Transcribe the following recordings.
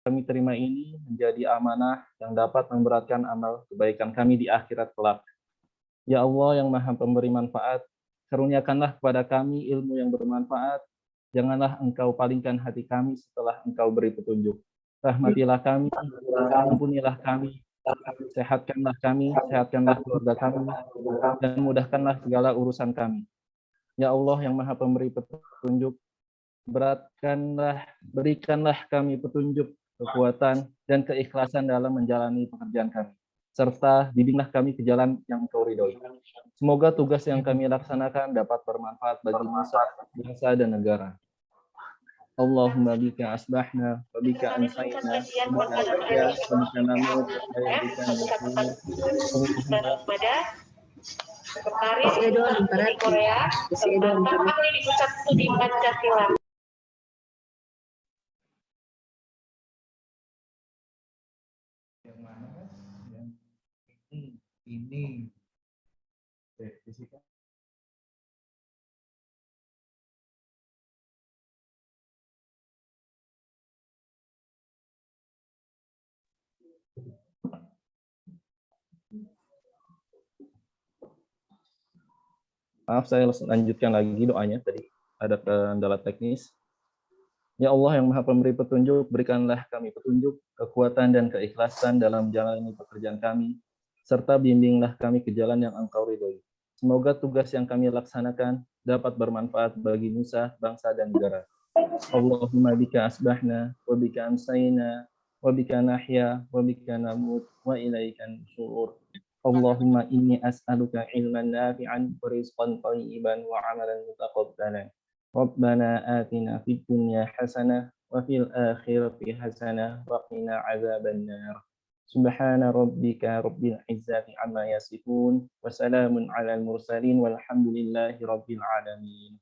kami terima ini menjadi amanah yang dapat memberatkan amal kebaikan kami di akhirat kelak. Ya Allah yang Maha Pemberi manfaat, karuniakanlah kepada kami ilmu yang bermanfaat. Janganlah Engkau palingkan hati kami setelah Engkau beri petunjuk. Rahmatilah kami, ampunilah kami, sehatkanlah kami, sehatkanlah keluarga kami, dan mudahkanlah segala urusan kami. Ya Allah yang Maha Pemberi petunjuk, berikanlah kami petunjuk, kekuatan, dan keikhlasan dalam menjalani pekerjaan kami, serta bimbinglah kami ke jalan yang Engkau ridhoi. Semoga tugas yang kami laksanakan dapat bermanfaat bagi nusa, bangsa, dan negara. Allahumma bika asbahna, wa bika amsayna, wa bika nahya, wa bika namut, wa bika nusyur. Sekretaris di Korea, serta ahli di Pusat Studi Pancasila. Yang mana kan? Yang ini. Di situ. Maaf, saya lanjutkan lagi doanya. Tadi ada kendala teknis. Ya Allah yang Maha Pemberi petunjuk, berikanlah kami petunjuk, kekuatan, dan keikhlasan dalam menjalani pekerjaan kami, serta bimbinglah kami ke jalan yang Engkau ridhoi. Semoga tugas yang kami laksanakan dapat bermanfaat bagi nusa, bangsa, dan negara. Allahumma bika asbahna, wa bika amsayna, wa bika nahya, wa bika namut, wa ilaika nusyur. Allahumma inni as'aluka ilman nafi'an wa rizqan thayyiban wa amalan mutaqabbalan. Rabbana atina fid dunya hasanah wa fil akhirati hasanah wa qina adzabannar. Subhana rabbika rabbil izzati amma yasifun wa salamun alal mursalin walhamdulillahi rabbil alamin.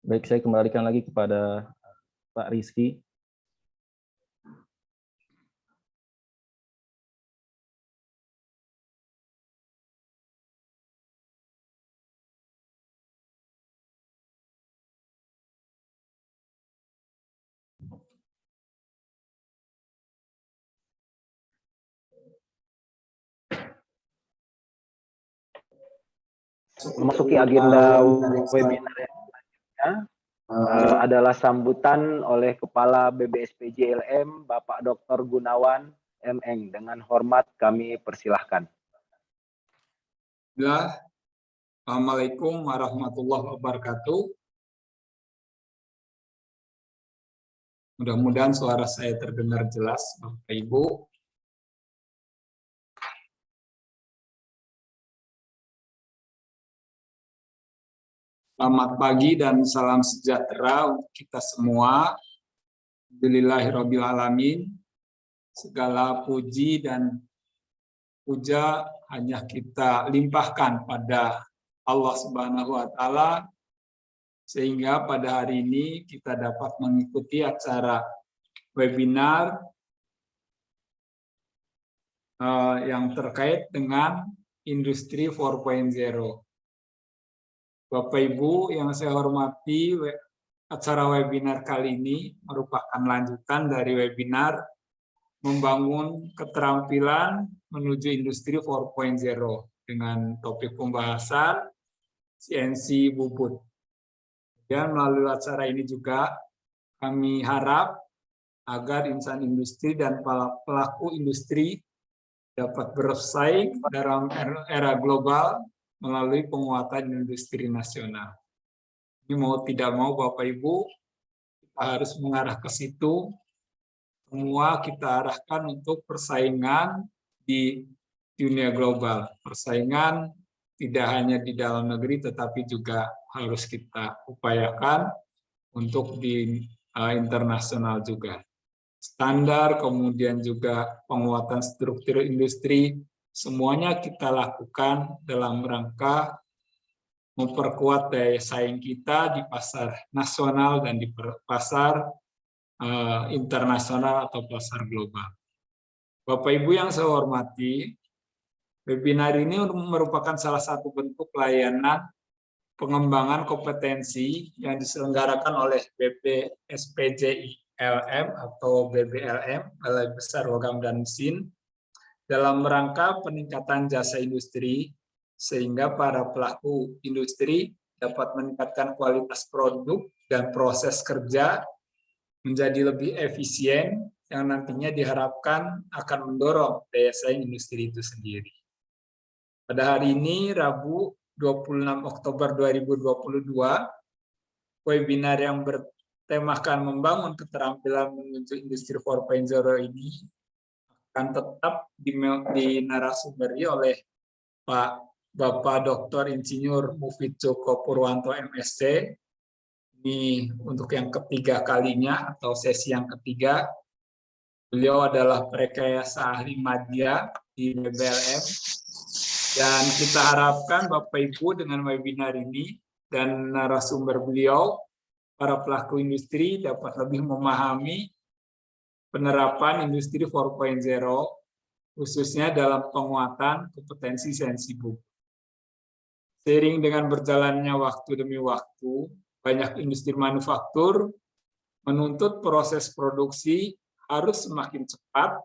Baik, saya kembalikan lagi kepada Pak Rizky. Memasuki agenda webinar yang selanjutnya adalah sambutan oleh Kepala BBSPJ-LM Bapak Dr. Gunawan M. Eng. Dengan hormat kami persilahkan. Assalamualaikum warahmatullahi wabarakatuh. Mudah-mudahan suara saya terdengar jelas, Bapak Ibu. Selamat pagi dan salam sejahtera untuk kita semua. Alhamdulillahirrabbilalamin. Segala puji dan puja hanya kita limpahkan pada Allah Subhanahu wa Ta'ala, sehingga pada hari ini kita dapat mengikuti acara webinar yang terkait dengan Industri 4.0. Bapak Ibu yang saya hormati, acara webinar kali ini merupakan lanjutan dari webinar Membangun Keterampilan Menuju Industri 4.0 dengan topik pembahasan CNC bubut. Dan melalui acara ini juga kami harap agar insan industri dan pelaku industri dapat bersaing dalam era global melalui penguatan industri nasional. Ini mau tidak mau Bapak Ibu, kita harus mengarah ke situ. Semua kita arahkan untuk persaingan di dunia global. Persaingan tidak hanya di dalam negeri, tetapi juga harus kita upayakan untuk di internasional juga. Standar, kemudian juga penguatan struktur industri, semuanya kita lakukan dalam rangka memperkuat daya saing kita di pasar nasional dan di pasar internasional atau pasar global. Bapak Ibu yang saya hormati, webinar ini merupakan salah satu bentuk layanan pengembangan kompetensi yang diselenggarakan oleh BPSPJI BLM atau BBLM, Balai Besar Logam dan Mesin, dalam rangka peningkatan jasa industri, sehingga para pelaku industri dapat meningkatkan kualitas produk dan proses kerja menjadi lebih efisien, yang nantinya diharapkan akan mendorong daya saing industri itu sendiri. Pada hari ini, Rabu 26 Oktober 2022, webinar yang bertemakan membangun keterampilan menuju industri 4.0 ini akan tetap dinarasumberkan oleh Bapak Dr. Insinyur Mufid Joko Purwanto MSc. Ini untuk yang ketiga kalinya atau sesi yang ketiga. Beliau adalah Prekayasa Ahli Madya di BBLM. Dan kita harapkan Bapak Ibu dengan webinar ini dan narasumber beliau, para pelaku industri dapat lebih memahami penerapan industri 4.0, khususnya dalam penguatan kompetensi sensi bubut. Seiring dengan berjalannya waktu demi waktu, banyak industri manufaktur menuntut proses produksi harus semakin cepat,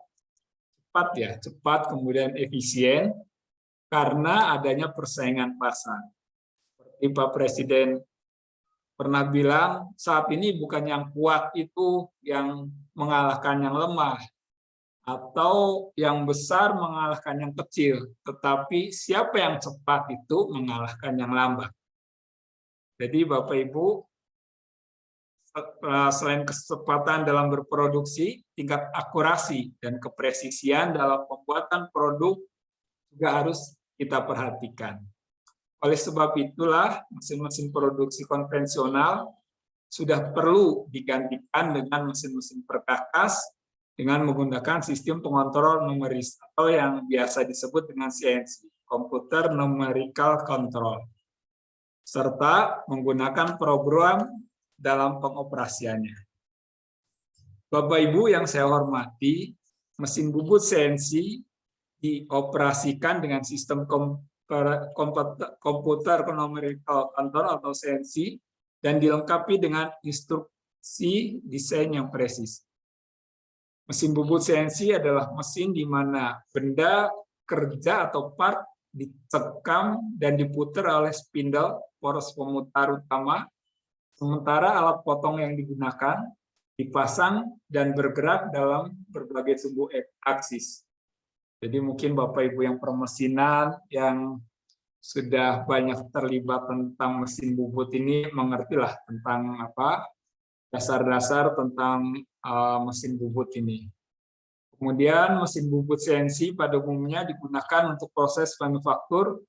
kemudian efisien, karena adanya persaingan pasar. Seperti Pak Presiden pernah bilang, saat ini bukan yang kuat itu yang mengalahkan yang lemah, atau yang besar mengalahkan yang kecil, tetapi siapa yang cepat itu mengalahkan yang lambat. Jadi Bapak Ibu, selain kecepatan dalam berproduksi, tingkat akurasi dan kepresisian dalam pembuatan produk juga harus kita perhatikan. Oleh sebab itulah, mesin-mesin produksi konvensional sudah perlu digantikan dengan mesin-mesin perkakas dengan menggunakan sistem pengontrol numeris atau yang biasa disebut dengan CNC, Computer Numerical Control, serta menggunakan program dalam pengoperasiannya. Bapak Ibu yang saya hormati, mesin bubut CNC dioperasikan dengan sistem Computer Numerical Control atau CNC dan dilengkapi dengan instruksi desain yang presis. Mesin bubut CNC adalah mesin di mana benda kerja atau part dicekam dan diputar oleh spindle poros pemutar utama, sementara alat potong yang digunakan dipasang dan bergerak dalam berbagai sumbu aksis. Jadi mungkin Bapak Ibu yang permesinan, yang sudah banyak terlibat tentang mesin bubut ini, mengertilah tentang dasar-dasar tentang mesin bubut ini. Kemudian mesin bubut CNC pada umumnya digunakan untuk proses manufaktur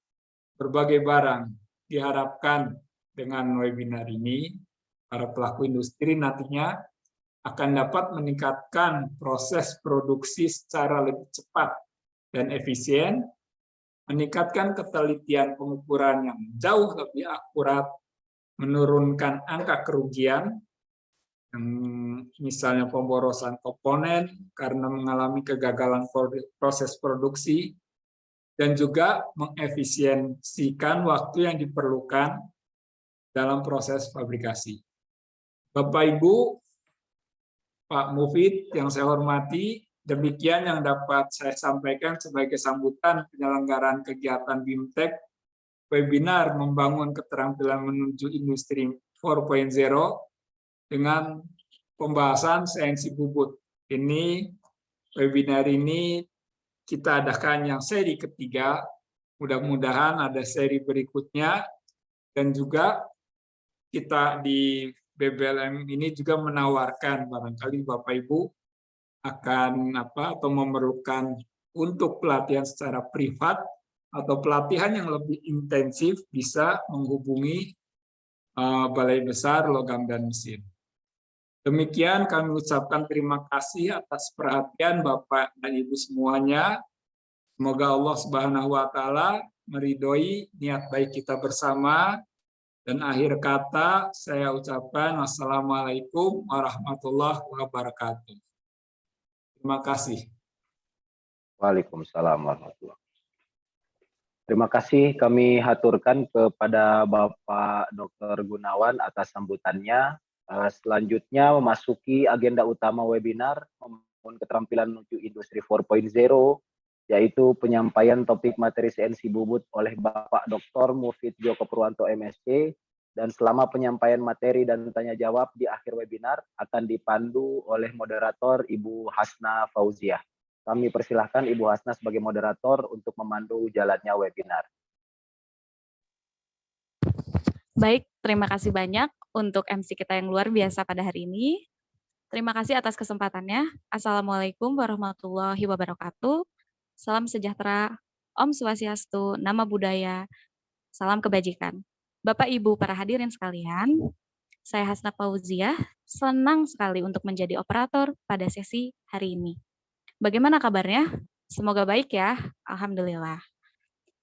berbagai barang. Diharapkan dengan webinar ini, para pelaku industri nantinya akan dapat meningkatkan proses produksi secara lebih cepat dan efisien, meningkatkan ketelitian pengukuran yang jauh lebih akurat, menurunkan angka kerugian, misalnya pemborosan komponen karena mengalami kegagalan proses produksi, dan juga mengefisiensikan waktu yang diperlukan dalam proses fabrikasi. Bapak Ibu, Pak Mufid yang saya hormati, demikian yang dapat saya sampaikan sebagai sambutan penyelenggaraan kegiatan BIMTEK webinar membangun keterampilan menuju industri 4.0 dengan pembahasan CNC bubut. Ini webinar ini kita adakan yang seri ketiga, mudah-mudahan ada seri berikutnya, dan juga kita di BBLM ini juga menawarkan barangkali Bapak Ibu akan atau memerlukan untuk pelatihan secara privat atau pelatihan yang lebih intensif, bisa menghubungi Balai Besar Logam dan Mesin. Demikian kami ucapkan terima kasih atas perhatian Bapak dan Ibu semuanya. Semoga Allah Subhanahu wa taala meridhoi niat baik kita bersama. Dan akhir kata saya ucapkan wassalamualaikum warahmatullahi wabarakatuh. Terima kasih. Waalaikumsalam warahmatullahi wabarakatuh. Terima kasih kami haturkan kepada Bapak Dr. Gunawan atas sambutannya. Selanjutnya memasuki agenda utama webinar, membangun keterampilan menuju industri 4.0, yaitu penyampaian topik materi CNC Bubut oleh Bapak Dr. Mufid Joko Purwanto MSc, dan selama penyampaian materi dan tanya jawab di akhir webinar akan dipandu oleh moderator Ibu Hasna Fauziah. Kami persilahkan Ibu Hasna sebagai moderator untuk memandu jalannya webinar. Baik, terima kasih banyak untuk MC kita yang luar biasa pada hari ini. Terima kasih atas kesempatannya. Assalamualaikum warahmatullahi wabarakatuh. Salam sejahtera, Om Swastiastu, Nama Budaya, salam kebajikan. Bapak Ibu para hadirin sekalian, saya Hasna Fauziah, senang sekali untuk menjadi operator pada sesi hari ini. Bagaimana kabarnya? Semoga baik ya, Alhamdulillah.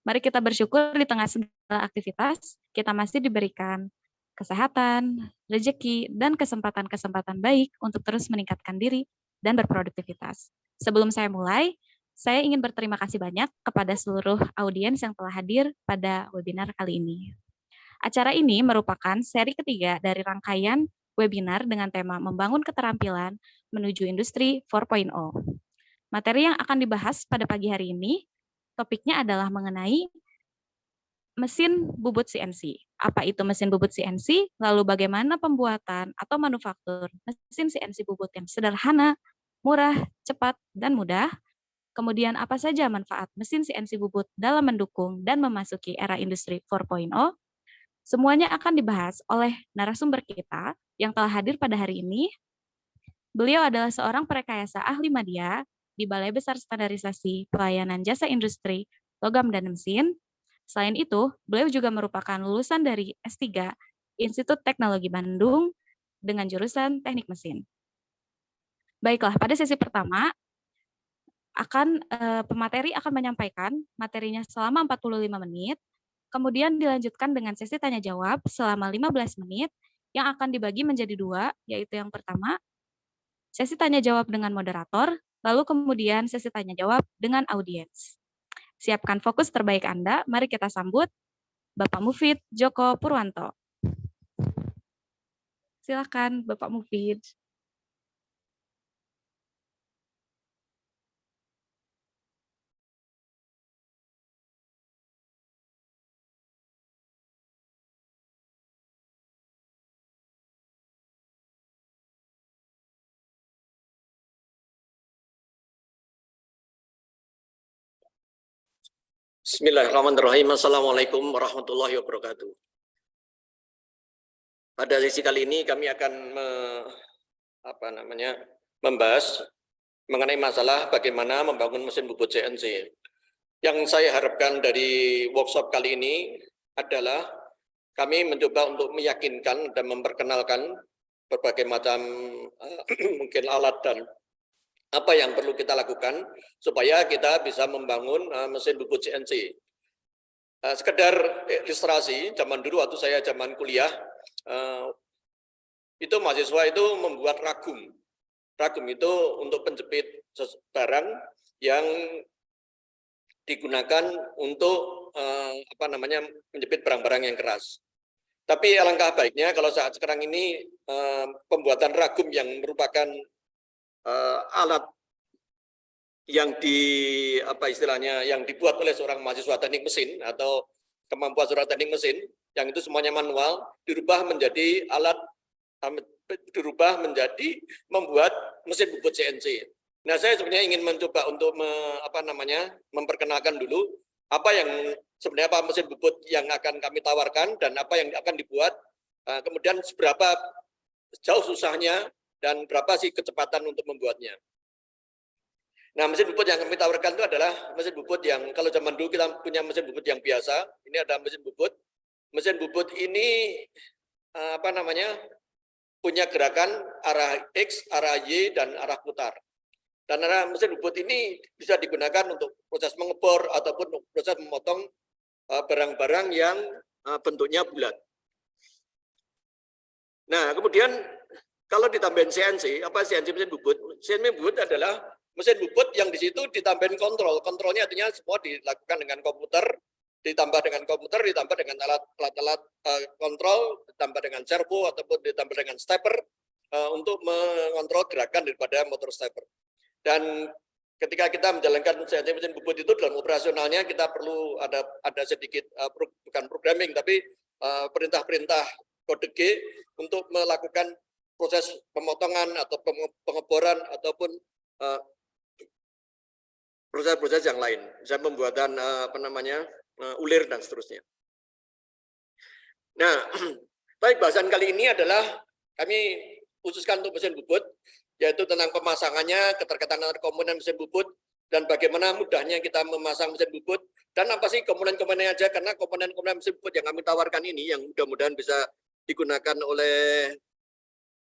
Mari kita bersyukur di tengah segala aktivitas, kita masih diberikan kesehatan, rezeki, dan kesempatan-kesempatan baik untuk terus meningkatkan diri dan berproduktivitas. Sebelum saya mulai, saya ingin berterima kasih banyak kepada seluruh audiens yang telah hadir pada webinar kali ini. Acara ini merupakan seri ketiga dari rangkaian webinar dengan tema Membangun Keterampilan Menuju Industri 4.0. Materi yang akan dibahas pada pagi hari ini, topiknya adalah mengenai mesin bubut CNC. Apa itu mesin bubut CNC? Lalu bagaimana pembuatan atau manufaktur mesin CNC bubut yang sederhana, murah, cepat, dan mudah? Kemudian apa saja manfaat mesin CNC bubut dalam mendukung dan memasuki era industri 4.0? Semuanya akan dibahas oleh narasumber kita yang telah hadir pada hari ini. Beliau adalah seorang perekayasa ahli media di Balai Besar Standarisasi Pelayanan Jasa Industri, Logam dan Mesin. Selain itu, beliau juga merupakan lulusan dari S3 Institut Teknologi Bandung dengan jurusan Teknik Mesin. Baiklah, pada sesi pertama, pemateri akan menyampaikan materinya selama 45 menit, kemudian dilanjutkan dengan sesi tanya-jawab selama 15 menit, yang akan dibagi menjadi dua, yaitu yang pertama, sesi tanya-jawab dengan moderator, lalu kemudian sesi tanya-jawab dengan audiens. Siapkan fokus terbaik Anda, mari kita sambut Bapak Mufid Joko Purwanto. Silakan Bapak Mufid. Bismillahirrahmanirrahim. Assalamualaikum warahmatullahi wabarakatuh. Pada sesi kali ini kami akan membahas mengenai masalah bagaimana membangun mesin bubut CNC. Yang saya harapkan dari workshop kali ini adalah kami mencoba untuk meyakinkan dan memperkenalkan berbagai macam mungkin alat dan apa yang perlu kita lakukan supaya kita bisa membangun mesin bubut CNC. Sekedar ilustrasi, zaman dulu waktu saya zaman kuliah, itu mahasiswa itu membuat ragum. Ragum itu untuk penjepit barang yang digunakan untuk menjepit barang-barang yang keras. Tapi alangkah baiknya kalau saat sekarang ini pembuatan ragum yang merupakan alat yang yang dibuat oleh seorang mahasiswa teknik mesin atau kemampuan seorang teknik mesin yang itu semuanya manual dirubah menjadi membuat mesin bubut CNC. Nah, saya sebenarnya ingin mencoba untuk memperkenalkan dulu apa mesin bubut yang akan kami tawarkan dan apa yang akan dibuat, kemudian seberapa jauh susahnya dan berapa sih kecepatan untuk membuatnya. Nah, mesin bubut yang kami tawarkan itu adalah mesin bubut yang kalau zaman dulu kita punya mesin bubut yang biasa, ini ada mesin bubut. Mesin bubut ini punya gerakan arah X, arah Y, dan arah putar. Dan arah mesin bubut ini bisa digunakan untuk proses mengebor ataupun proses memotong barang-barang yang bentuknya bulat. Nah, kemudian kalau ditambahin CNC, apa CNC mesin bubut? CNC bubut adalah mesin bubut yang di situ ditambahin kontrol. Kontrolnya artinya semua dilakukan dengan komputer ditambah dengan komputer, ditambah dengan alat-alat kontrol, ditambah dengan servo ataupun ditambah dengan stepper untuk mengontrol gerakan daripada motor stepper. Dan ketika kita menjalankan CNC mesin bubut itu dalam operasionalnya kita perlu ada sedikit bukan programming tapi perintah-perintah kode G untuk melakukan proses pemotongan atau pengeboran ataupun proses-proses yang lain, misalnya pembuatan ulir dan seterusnya. Nah, baik, bahasan kali ini adalah kami khususkan untuk mesin bubut, yaitu tentang pemasangannya, keterkaitan antara komponen mesin bubut, dan bagaimana mudahnya kita memasang mesin bubut, dan apa sih komponen-komponennya aja, karena komponen-komponen mesin bubut yang kami tawarkan ini, yang mudah-mudahan bisa digunakan oleh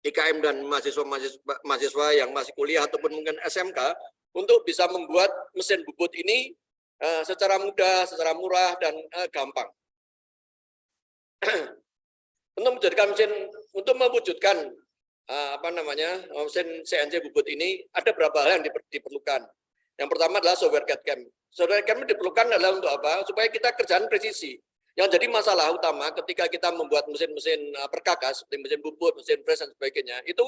IKM dan mahasiswa yang masih kuliah ataupun mungkin SMK, untuk bisa membuat mesin bubut ini secara mudah, secara murah, dan gampang. Untuk mewujudkan mesin CNC bubut ini ada beberapa hal yang diperlukan. Yang pertama adalah software CAD/CAM. Software CAD diperlukan adalah untuk apa? Supaya kita kerjaan presisi. Yang jadi masalah utama ketika kita membuat mesin-mesin perkakas, seperti mesin bubut, mesin press dan sebagainya, itu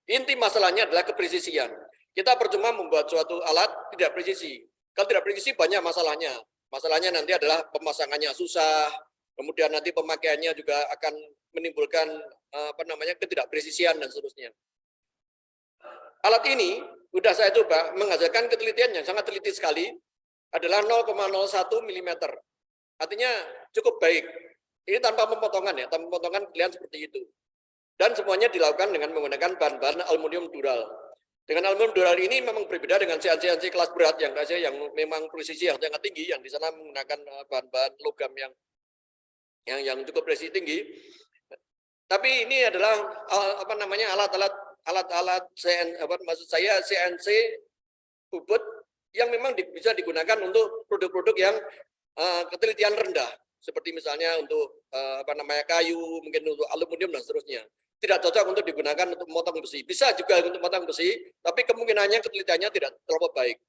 inti masalahnya adalah kepresisian. Kita percuma membuat suatu alat tidak presisi. Kalau tidak presisi banyak masalahnya. Masalahnya nanti adalah pemasangannya susah, kemudian nanti pemakaiannya juga akan menimbulkan ketidakpresisian dan seterusnya. Alat ini sudah saya coba menghasilkan ketelitian yang sangat teliti sekali, adalah 0,01 mm. Artinya cukup baik. Ini tanpa pemotongan ya, tanpa pemotongan pilihan seperti itu. Dan semuanya dilakukan dengan menggunakan bahan-bahan aluminium dural. Dengan aluminium dural ini memang berbeda dengan CNC kelas berat yang memang presisi yang sangat tinggi, yang di sana menggunakan bahan-bahan logam yang cukup presisi tinggi. Tapi ini adalah alat-alat CNC bubut yang memang bisa digunakan untuk produk-produk yang ketelitian rendah, seperti misalnya untuk kayu, mungkin untuk aluminium dan seterusnya. Tidak cocok untuk digunakan untuk memotong besi. Bisa juga untuk memotong besi, tapi kemungkinannya ketelitiannya tidak terlalu baik.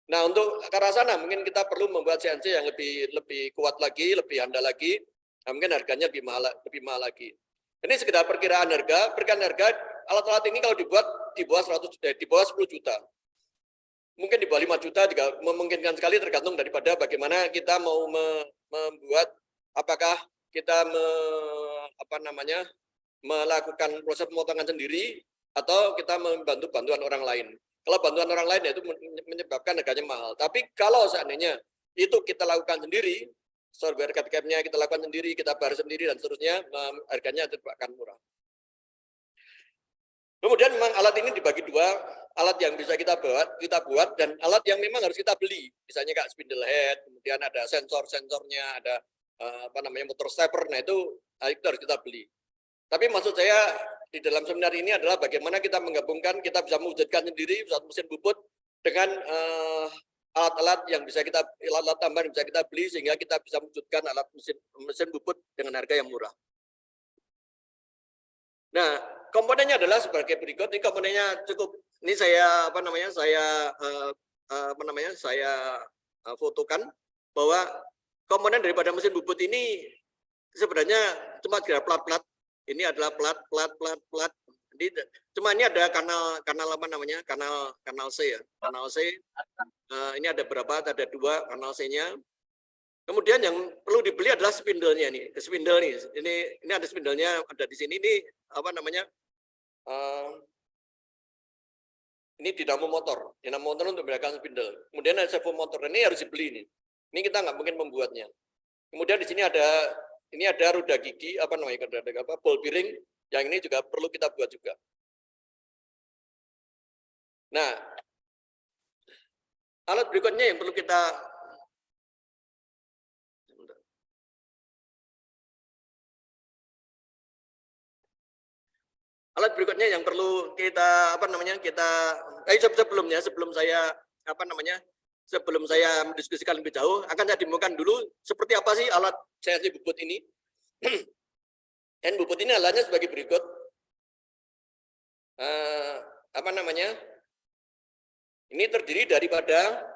Nah, untuk ke arah sana mungkin kita perlu membuat CNC yang lebih kuat lagi, lebih handal lagi. Nah, mungkin harganya lebih mahal lagi. Ini sekedar perkiraan harga. Perkiraan harga alat-alat ini kalau dibuat di bawah 10 juta. Mungkin di bawah 5 juta juga memungkinkan sekali, tergantung daripada bagaimana kita mau membuat, apakah kita melakukan proses pemotongan sendiri atau kita membantu bantuan orang lain. Kalau bantuan orang lain itu menyebabkan harganya mahal. Tapi kalau seandainya itu kita lakukan sendiri, software CAD/CAM-nya kita lakukan sendiri, kita bayar sendiri dan seterusnya, harganya tidak akan murah. Kemudian memang alat ini dibagi dua, alat yang bisa kita buat dan alat yang memang harus kita beli. Misalnya kayak spindle head, kemudian ada sensornya, ada motor stepper. Nah itu harus kita beli. Tapi maksud saya di dalam seminar ini adalah bagaimana kita menggabungkan, kita bisa mewujudkan sendiri suatu mesin bubut dengan alat-alat yang bisa alat tambahan yang bisa kita beli, sehingga kita bisa mewujudkan alat mesin bubut dengan harga yang murah. Nah, komponennya adalah sebagai berikut. Ini komponennya cukup. Ini saya fotokan bahwa komponen daripada mesin bubut ini sebenarnya cuma kira plat-plat. Ini adalah plat. Cuma ini ada kanal C ya. Kanal C. Ini ada berapa? Ada 2 kanal C-nya. Kemudian yang perlu dibeli adalah spindle-nya nih. Spindle nih. Ini ada spindle-nya, ada di sini. Ini ini dinamo motor. Dinamo motor untuk membedakan spindle. Kemudian ada servo motor. Ini harus dibeli nih. Ini kita nggak mungkin membuatnya. Kemudian di sini ada roda gigi, ball bearing, yang ini juga perlu kita buat juga. Nah, alat berikutnya yang perlu kita sebelum saya mendiskusikan lebih jauh, akan saya demokan dulu seperti apa sih alat CNC bubut ini. Dan bubut ini alatnya sebagai berikut. Ini terdiri daripada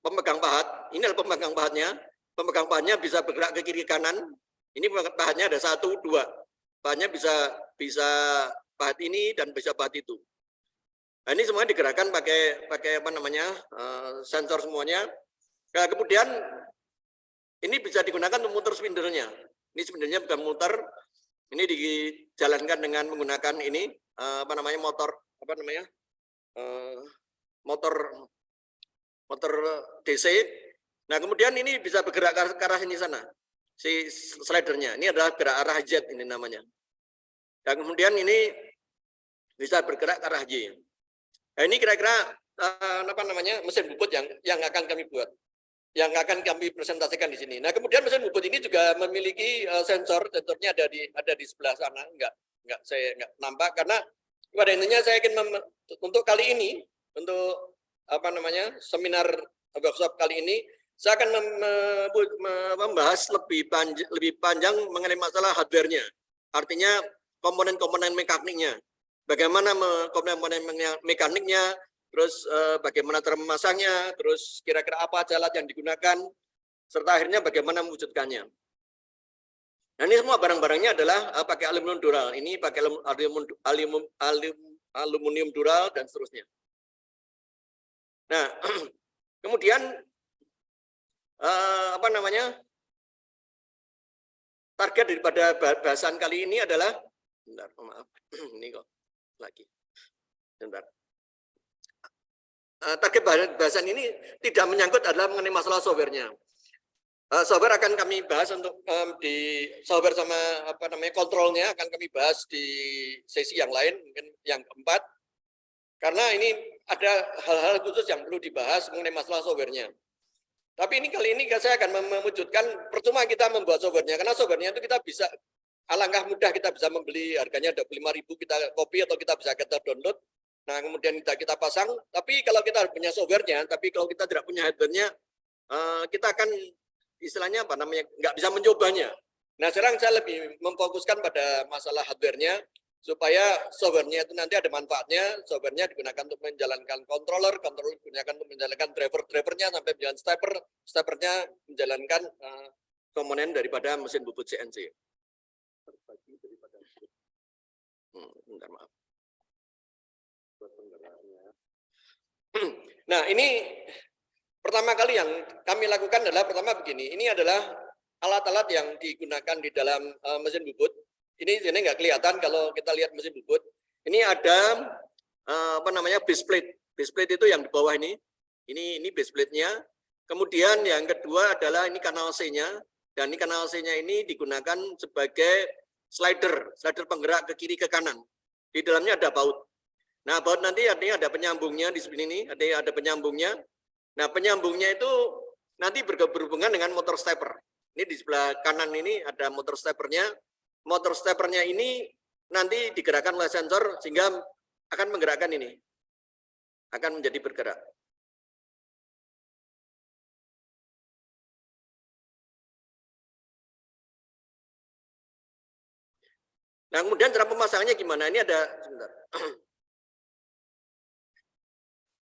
pemegang pahat. Ini adalah pemegang pahatnya. Pemegang pahatnya bisa bergerak ke kiri kanan. Ini pahatnya ada 1, 2. Pahatnya bisa pahat ini dan bisa pahat itu. Nah, ini semuanya digerakkan pakai apa namanya sensor semuanya. Nah, kemudian ini bisa digunakan untuk muter spindernya. Ini spindernya bukan muter. Ini dijalankan dengan menggunakan ini apa namanya motor DC. Nah, kemudian ini bisa bergerak ke arah sini sana. Si slidernya. Ini adalah gerak arah Z ini namanya. Dan kemudian ini bisa bergerak ke arah Y. Nah, ini kira-kira apa namanya mesin bubut yang akan kami buat, yang akan kami presentasikan di sini. Nah, kemudian mesin bubut ini juga memiliki sensornya ada di sebelah sana. Saya enggak nampak karena pada intinya saya ingin untuk kali ini, untuk apa namanya seminar workshop kali ini, saya akan membahas lebih panjang mengenai masalah hardware-nya. Artinya komponen-komponen mekaniknya. Bagaimana komponen mekaniknya, terus bagaimana cara memasangnya, terus kira-kira apa alat yang digunakan, serta akhirnya bagaimana mewujudkannya. Nah, ini semua barang-barangnya adalah pakai aluminium dural. Ini pakai aluminium dural dan seterusnya. Nah, kemudian apa namanya target daripada bahasan kali ini adalah, bentar, maaf, ini kok lagi, bentar. Target bahasan ini tidak menyangkut adalah mengenai masalah software-nya. Software akan kami bahas untuk di software sama apa namanya kontrolnya akan kami bahas di sesi yang lain, mungkin yang keempat. Karena ini ada hal-hal khusus yang perlu dibahas mengenai masalah software-nya. Tapi ini kali ini saya akan mewujudkan, percuma kita membuat software-nya, karena software-nya itu kita bisa, alangkah mudah kita bisa membeli, harganya 25.000 kita copy atau kita bisa kita download. Nah, kemudian kita pasang, tapi kalau kita punya software-nya, tapi kalau kita tidak punya hardware-nya, kita akan istilahnya apa namanya, nggak bisa mencobanya. Nah, sekarang saya lebih memfokuskan pada masalah hardware-nya, supaya software-nya itu nanti ada manfaatnya. Software-nya digunakan untuk menjalankan controller digunakan untuk menjalankan driver-drivernya sampai menjalankan stepper-nya menjalankan komponen daripada mesin bubut CNC. Bentar, maaf. Nah, ini pertama kali yang kami lakukan adalah pertama begini. Ini adalah alat-alat yang digunakan di dalam mesin bubut. Ini nggak kelihatan kalau kita lihat mesin bubut. Ini ada apa namanya base plate. Base plate itu yang di bawah ini. Ini base plate-nya. Kemudian yang kedua adalah ini kanal C-nya. Dan ini kanal C-nya ini digunakan sebagai slider penggerak ke kiri ke kanan. Di dalamnya ada baut. Nah, baut nanti artinya ada penyambungnya di sini ini, ada penyambungnya. Nah, penyambungnya itu nanti berhubungan dengan motor stepper. Ini di sebelah kanan ini ada motor steppernya. Motor steppernya ini nanti digerakkan oleh sensor sehingga akan menggerakkan ini, akan menjadi bergerak. Nah, kemudian cara pemasangannya gimana? Ini ada, sebentar.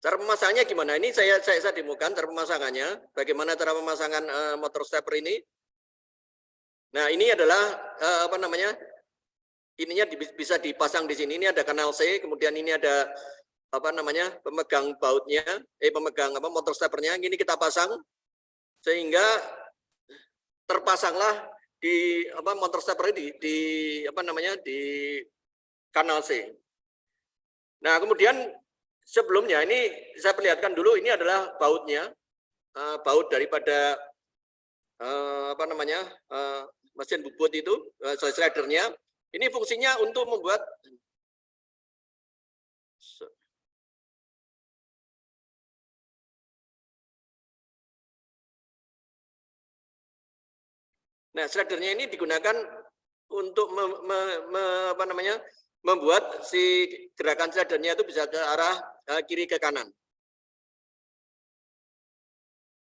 Cara pemasangannya gimana? Ini saya demokan cara pemasangannya. Bagaimana cara pemasangan motor stepper ini? Nah, ini adalah apa namanya? Ininya bisa dipasang di sini. Ini ada kanal C, kemudian ini ada apa namanya? Pemegang bautnya, pemegang apa motor steppernya. Ini kita pasang sehingga terpasanglah di apa motor stepper di apa namanya? Di kanal C. Nah, kemudian sebelumnya ini saya perlihatkan dulu, ini adalah bautnya, baut daripada apa namanya mesin bubut itu, slidernya. Ini fungsinya untuk membuat nah slidernya ini digunakan untuk apa namanya membuat si gerakan slidernya itu bisa ke arah kiri ke kanan.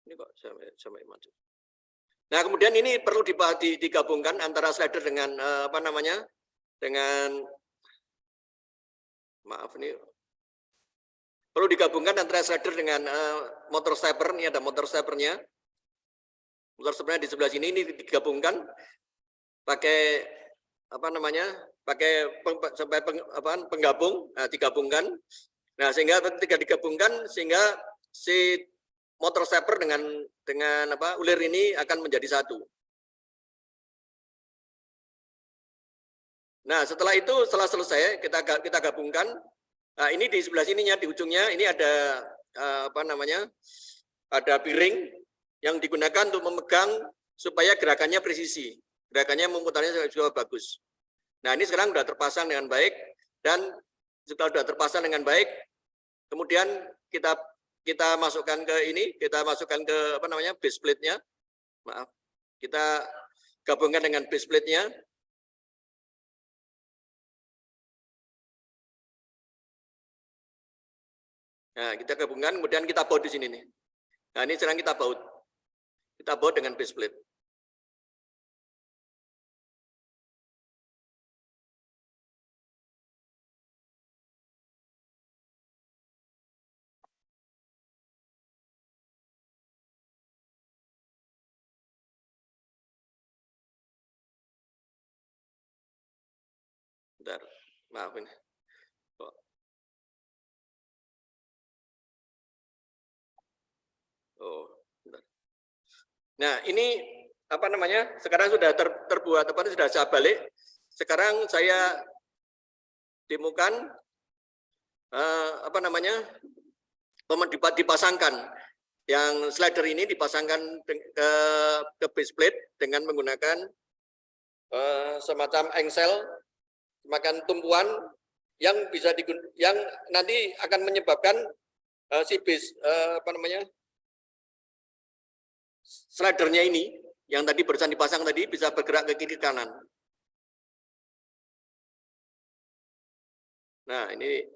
Ini kok sampai maju. Nah, kemudian ini perlu digabungkan antara slider dengan apa namanya? Dengan maaf ini perlu digabungkan antara slider dengan motor stepper. Ini ada motor steppernya. Motor steppernya di sebelah sini, ini digabungkan pakai apa namanya? Pakai penggabung, nah, digabungkan. Nah, sehingga ketika digabungkan sehingga si motor stepper dengan ulir ini akan menjadi satu. Nah, setelah itu setelah selesai kita gabungkan. Nah, ini di sebelah sininya di ujungnya ini ada ada piring yang digunakan untuk memegang supaya gerakannya presisi. Gerakannya memutarnya juga bagus. Nah, ini sekarang sudah terpasang dengan baik dan setelah sudah terpasang dengan baik, kemudian kita masukkan ke ini, kita masukkan ke base plate-nya. Maaf. Kita gabungkan dengan base plate-nya. Nah, kita gabungkan, kemudian kita baut di sini nih. Nah, ini sekarang kita baut. Kita baut dengan base plate. Bentar, maafin. Oh, bentar. Nah, ini sekarang sudah terbuat sudah saya balik. Sekarang saya demokan dipasangkan yang slider ini dipasangkan ke base plate dengan menggunakan semacam engsel, semacam tumpuan yang yang nanti akan menyebabkan si base slidernya ini yang tadi barusan dipasang tadi bisa bergerak ke kiri kanan. Nah, ini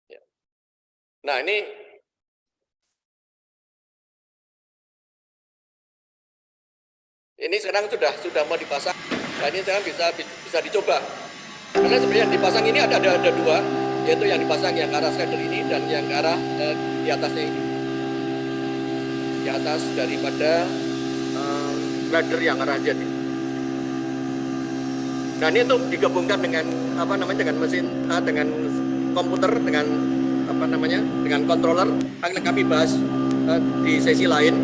ya. Nah, ini sekarang sudah mau dipasang. Nah, ini sekarang bisa dicoba. Karena sebenarnya yang dipasang ini ada dua, yaitu yang dipasang yang ke arah slider ini dan yang ke arah di atasnya ini. Di atas daripada slider yang arah jet ini. Nah, ini untuk digabungkan dengan dengan mesin dengan komputer dengan dengan controller akan kami bahas di sesi lain.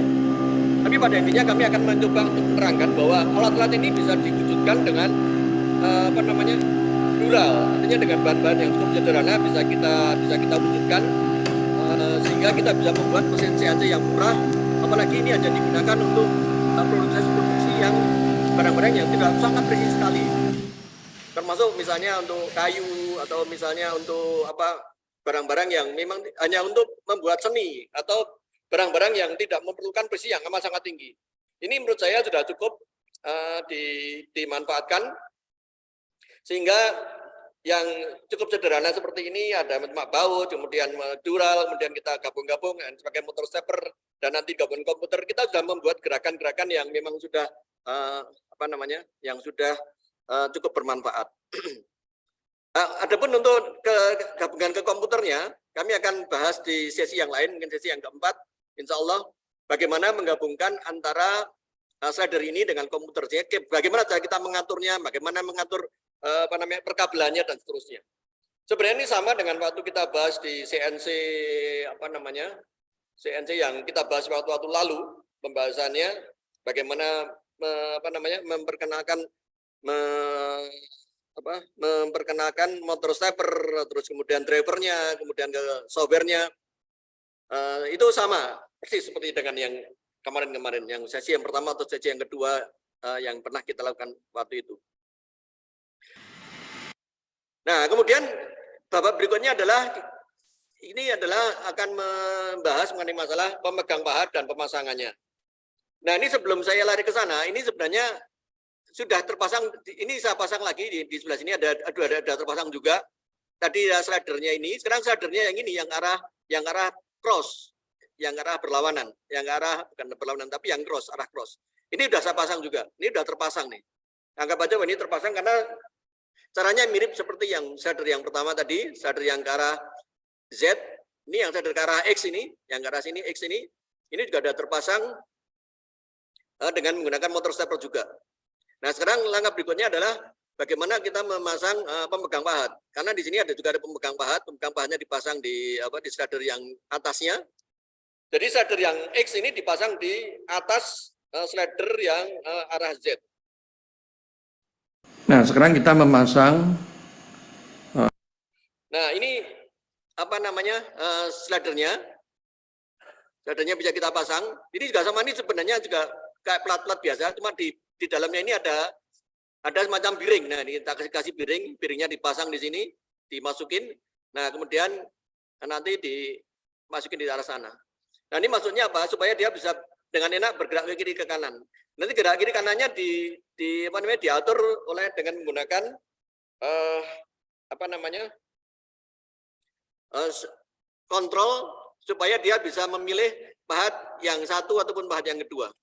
Tapi pada intinya kami akan mencoba untuk menerangkan bahwa alat-alat ini bisa diwujudkan dengan plural, artinya dengan bahan-bahan yang cukup sederhana bisa kita wujudkan sehingga kita bisa membuat mesin CNC yang murah. Apalagi ini hanya digunakan untuk produksi yang barang-barang yang tidak sangat presisi sekali. Termasuk misalnya untuk kayu atau misalnya untuk barang-barang yang memang hanya untuk membuat seni atau barang-barang yang tidak memerlukan presisi yang amat sangat tinggi. Ini menurut saya sudah cukup dimanfaatkan sehingga yang cukup sederhana seperti ini ada baut, kemudian dural, kemudian kita gabung-gabung sebagai motor stepper dan nanti gabung komputer, kita sudah membuat gerakan-gerakan yang memang sudah yang sudah cukup bermanfaat. Adapun untuk gabungan ke komputernya, kami akan bahas di sesi yang lain, mungkin sesi yang keempat. Insya Allah, bagaimana menggabungkan antara slider ini dengan komputernya, bagaimana cara kita mengaturnya, bagaimana mengatur perkabelannya dan seterusnya. Sebenarnya ini sama dengan waktu kita bahas di CNC CNC yang kita bahas waktu lalu pembahasannya, bagaimana memperkenalkan motor stepper, terus kemudian drivernya, kemudian ke softwarenya, itu sama persis seperti dengan yang kemarin-kemarin, yang sesi yang pertama atau sesi yang kedua yang pernah kita lakukan waktu itu. Nah, kemudian babak berikutnya adalah akan membahas mengenai masalah pemegang pahat dan pemasangannya. Nah, ini sebelum saya lari ke sana, ini sebenarnya sudah terpasang. Ini saya pasang lagi di sebelah sini ada terpasang juga. Tadi slidernya ini, sekarang slidernya yang ini yang arah cross. yang arah berlawanan, yang arah bukan berlawanan tapi yang cross, arah cross. Ini udah saya pasang juga. Ini udah terpasang nih. Anggap aja ini terpasang karena caranya mirip seperti yang shader yang pertama tadi, shader yang ke arah Z. Ini yang shader ke arah X ini, yang ke arah sini X ini juga ada terpasang dengan menggunakan motor stepper juga. Nah, sekarang langkah berikutnya adalah bagaimana kita memasang pemegang pahat. Karena di sini juga ada pemegang pahatnya dipasang di di shader yang atasnya. Jadi shader yang X ini dipasang di atas shader yang arah Z. Nah, sekarang kita memasang. Nah, ini shadernya. Shadernya bisa kita pasang. Ini juga sama, ini sebenarnya juga kayak plat-plat biasa, cuma di dalamnya ini ada semacam biring. Nah, ini kita kasih biringnya dipasang di sini, dimasukin. Nah, kemudian nanti dimasukin di arah sana. Nah, ini maksudnya apa? Supaya dia bisa dengan enak bergerak ke kiri ke kanan. Nanti gerak kiri kanannya diatur dengan menggunakan kontrol supaya dia bisa memilih pahat yang satu ataupun pahat yang kedua.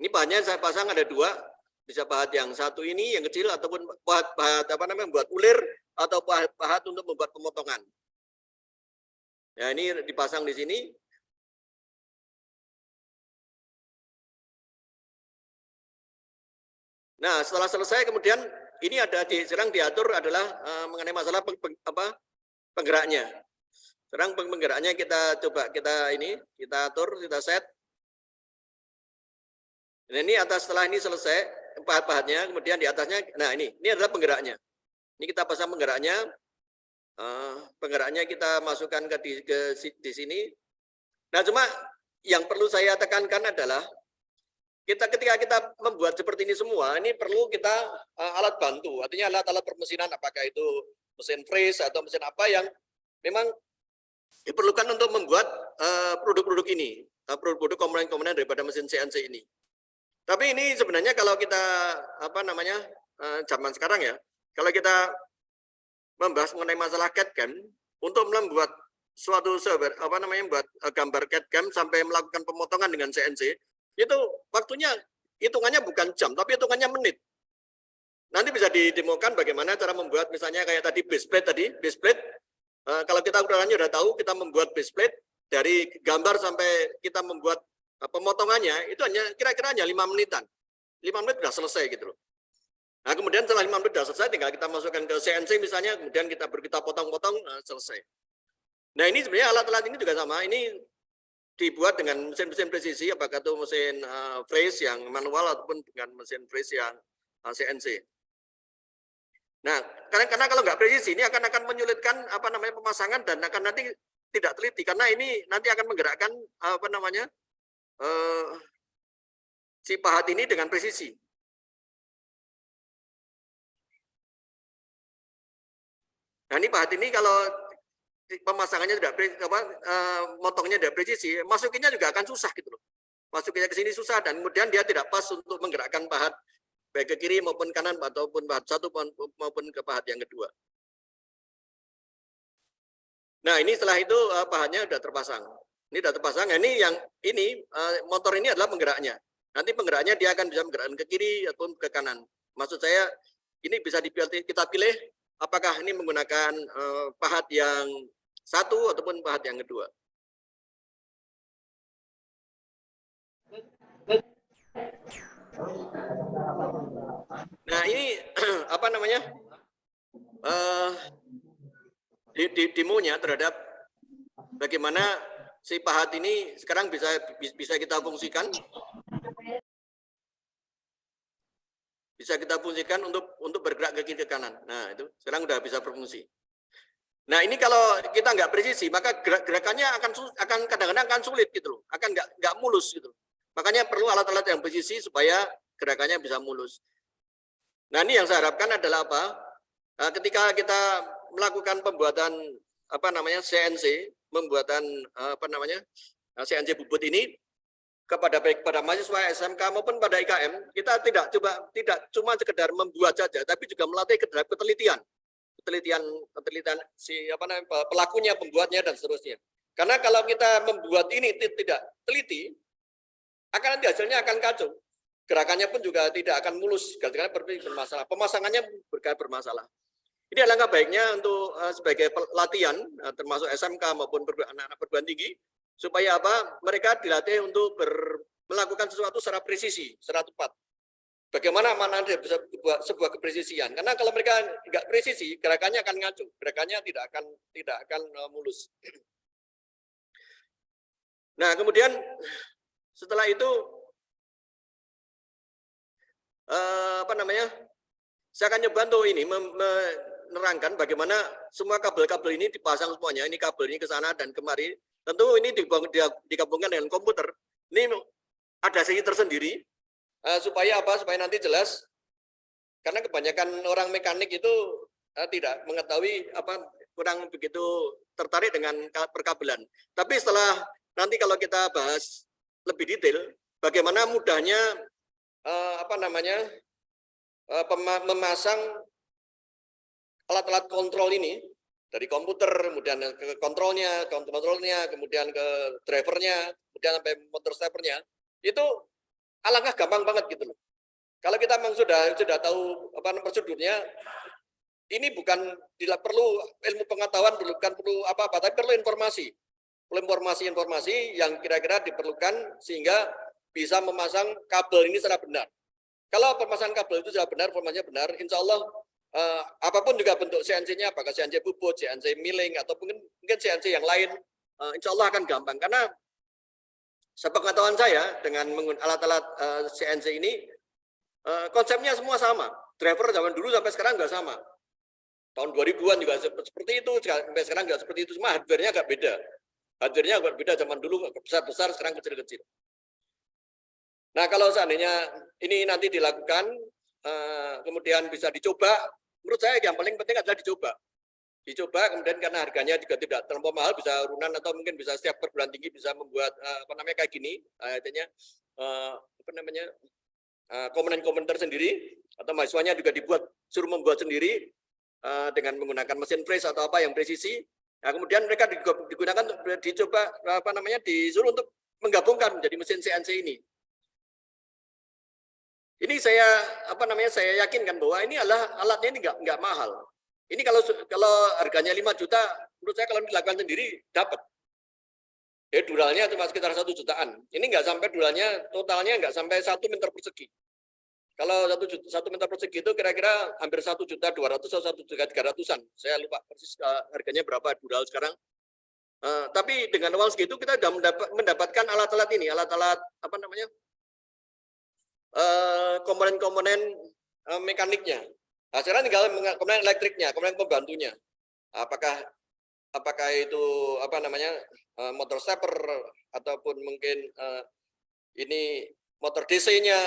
Ini pahatnya saya pasang ada 2, bisa pahat yang satu ini yang kecil ataupun pahat membuat ulir atau pahat untuk membuat pemotongan. Ya, ini dipasang di sini. Nah, setelah selesai kemudian ini sekarang diatur adalah mengenai masalah penggeraknya. Sekarang penggeraknya kita atur, kita set. Nah, ini setelah ini selesai pahat-pahatnya, kemudian di atasnya, nah ini adalah penggeraknya. Ini kita pasang penggeraknya. Penggeraknya kita masukkan di sini. Nah, cuma yang perlu saya tekankan adalah ketika kita membuat seperti ini semua, ini perlu kita alat bantu, artinya alat-alat permesinan, apakah itu mesin freeze atau mesin apa yang memang diperlukan untuk membuat produk-produk ini, produk-produk komponen-komponen daripada mesin CNC ini. Tapi ini sebenarnya kalau kita zaman sekarang ya, kalau kita membahas mengenai masalah CAD/CAM untuk membuat suatu server buat gambar CAD/CAM sampai melakukan pemotongan dengan CNC, itu waktunya hitungannya bukan jam tapi hitungannya menit. Nanti bisa didemokan bagaimana cara membuat misalnya kayak tadi base plate. Kalau kita udah tahu kita membuat base plate dari gambar sampai kita membuat pemotongannya itu kira-kira hanya 5 menitan. 5 menit sudah selesai gitu loh. Nah, kemudian setelah 5 menit sudah selesai tinggal kita masukkan ke CNC misalnya, kemudian kita potong-potong selesai. Nah, ini sebenarnya alat-alat ini juga sama. Ini dibuat dengan mesin-mesin presisi, apakah itu mesin freeze yang manual ataupun dengan mesin freeze yang CNC. Nah, karena kalau nggak presisi ini akan menyulitkan pemasangan dan akan nanti tidak teliti karena ini nanti akan menggerakkan si pahat ini dengan presisi. Nah, ini pahat ini kalau pemasangannya tidak motongnya tidak presisi, masukinnya juga akan susah gitu loh. Masukinnya ke sini susah dan kemudian dia tidak pas untuk menggerakkan pahat baik ke kiri maupun kanan ataupun pahat satu maupun ke pahat yang kedua. Nah, ini setelah itu pahatnya sudah terpasang. Ini sudah terpasang. Nah, ini motor ini adalah penggeraknya. Nanti penggeraknya dia akan bisa menggerakkan ke kiri ataupun ke kanan. Maksud saya ini bisa kita pilih apakah ini menggunakan pahat yang satu ataupun pahat yang kedua. Nah, ini demonya terhadap bagaimana si pahat ini sekarang bisa kita fungsikan. Bisa kita fungsikan untuk bergerak ke kiri ke kanan. Nah, itu sekarang udah bisa berfungsi. Nah, ini kalau kita nggak presisi, maka gerakannya akan kadang-kadang akan sulit gitu loh, akan nggak mulus gitu. Makanya perlu alat-alat yang presisi supaya gerakannya bisa mulus. Nah, ini yang saya harapkan adalah apa? Ketika kita melakukan pembuatan CNC, CNC bubut ini baik kepada mahasiswa SMK maupun pada IKM, kita tidak cuma sekedar membuat saja, tapi juga melatih ketelitian si pelakunya, pembuatnya dan seterusnya. Karena kalau kita membuat ini tidak teliti, akan nanti hasilnya akan kacau. Gerakannya pun juga tidak akan mulus, karena bermasalah. Pemasangannya bermasalah. Ini adalah langkah baiknya untuk sebagai latihan, termasuk SMK maupun anak-anak perguruan tinggi, supaya apa? Mereka dilatih untuk melakukan sesuatu secara presisi, secara tepat. Bagaimana mana ada sebuah kepresisian? Karena kalau mereka nggak presisi, gerakannya akan ngaco, gerakannya tidak akan mulus. Nah, kemudian setelah itu saya akan nyoba untuk ini menerangkan bagaimana semua kabel-kabel ini dipasang semuanya. Ini kabel ini ke sana dan kemari. Tentu ini digabungkan dengan komputer. Ini ada sesi tersendiri supaya apa? Supaya nanti jelas. Karena kebanyakan orang mekanik itu tidak mengetahui kurang begitu tertarik dengan perkabelan. Tapi setelah nanti kalau kita bahas lebih detail, bagaimana mudahnya memasang alat-alat kontrol ini dari komputer, kemudian ke kontrolnya, kemudian ke drivernya, kemudian sampai motor steppernya, itu alangkah gampang banget gitu loh. Kalau kita memang sudah tahu prosedurnya, ini bukan perlu ilmu pengetahuan, bukan perlu apa-apa, tapi perlu informasi yang kira-kira diperlukan sehingga bisa memasang kabel ini secara benar. Kalau pemasangan kabel itu sudah benar, formasinya benar, insya Allah apapun juga bentuk CNC-nya, apakah CNC bubut, CNC milling, atau mungkin CNC yang lain, insya Allah akan gampang. Karena sepengetahuan saya dengan menggunakan alat-alat CNC ini, konsepnya semua sama. Driver zaman dulu sampai sekarang nggak sama. Tahun 2000-an juga seperti itu, sampai sekarang nggak seperti itu. Semua hardware-nya agak beda. Hardware-nya agak beda, zaman dulu besar-besar, sekarang kecil-kecil. Nah, kalau seandainya ini nanti dilakukan, kemudian bisa dicoba, menurut saya yang paling penting adalah dicoba. Kemudian karena harganya juga tidak terlalu mahal, bisa urunan atau mungkin bisa setiap perguruan tinggi bisa membuat kayak gini, artinya komponen-komponen tersendiri, atau mahasiswanya juga suruh membuat sendiri dengan menggunakan mesin press atau apa yang presisi. Nah, kemudian mereka digunakan untuk dicoba disuruh untuk menggabungkan menjadi mesin CNC ini. Ini saya yakinkan bahwa ini adalah alatnya ini nggak mahal. Ini kalau harganya 5 juta, menurut saya kalau dilakukan sendiri dapat. Ya duralnya cuma sekitar 1 jutaan. Ini nggak sampai duralnya, totalnya nggak sampai 1 meter persegi. Kalau 1 meter persegi itu kira-kira hampir 1.200.000 atau 1.300.000-an. Saya lupa persis harganya berapa dural sekarang. Tapi dengan uang segitu kita sudah mendapatkan alat-alat ini, alat-alat komponen-komponen mekaniknya. Nah, sekarang tinggal komponen elektriknya, komponen pembantunya. Apakah itu motor stepper ataupun mungkin ini motor DC-nya,